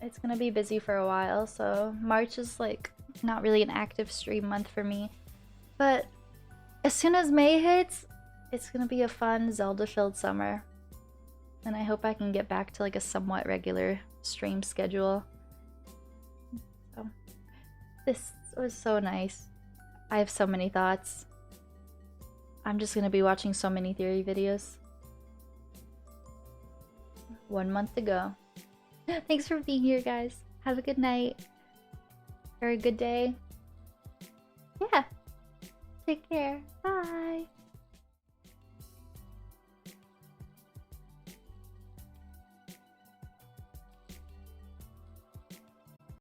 It's gonna be busy for a while, so March is like not really an active stream month for me. But as soon as May hits, it's gonna be a fun Zelda-filled summer. And I hope I can get back to like a somewhat regular stream schedule. So, this was so nice. I have so many thoughts. I'm just gonna be watching so many theory videos. 1 month to go. Thanks for being here, guys. Have a good night. Or a good day. Yeah. Take care. Bye.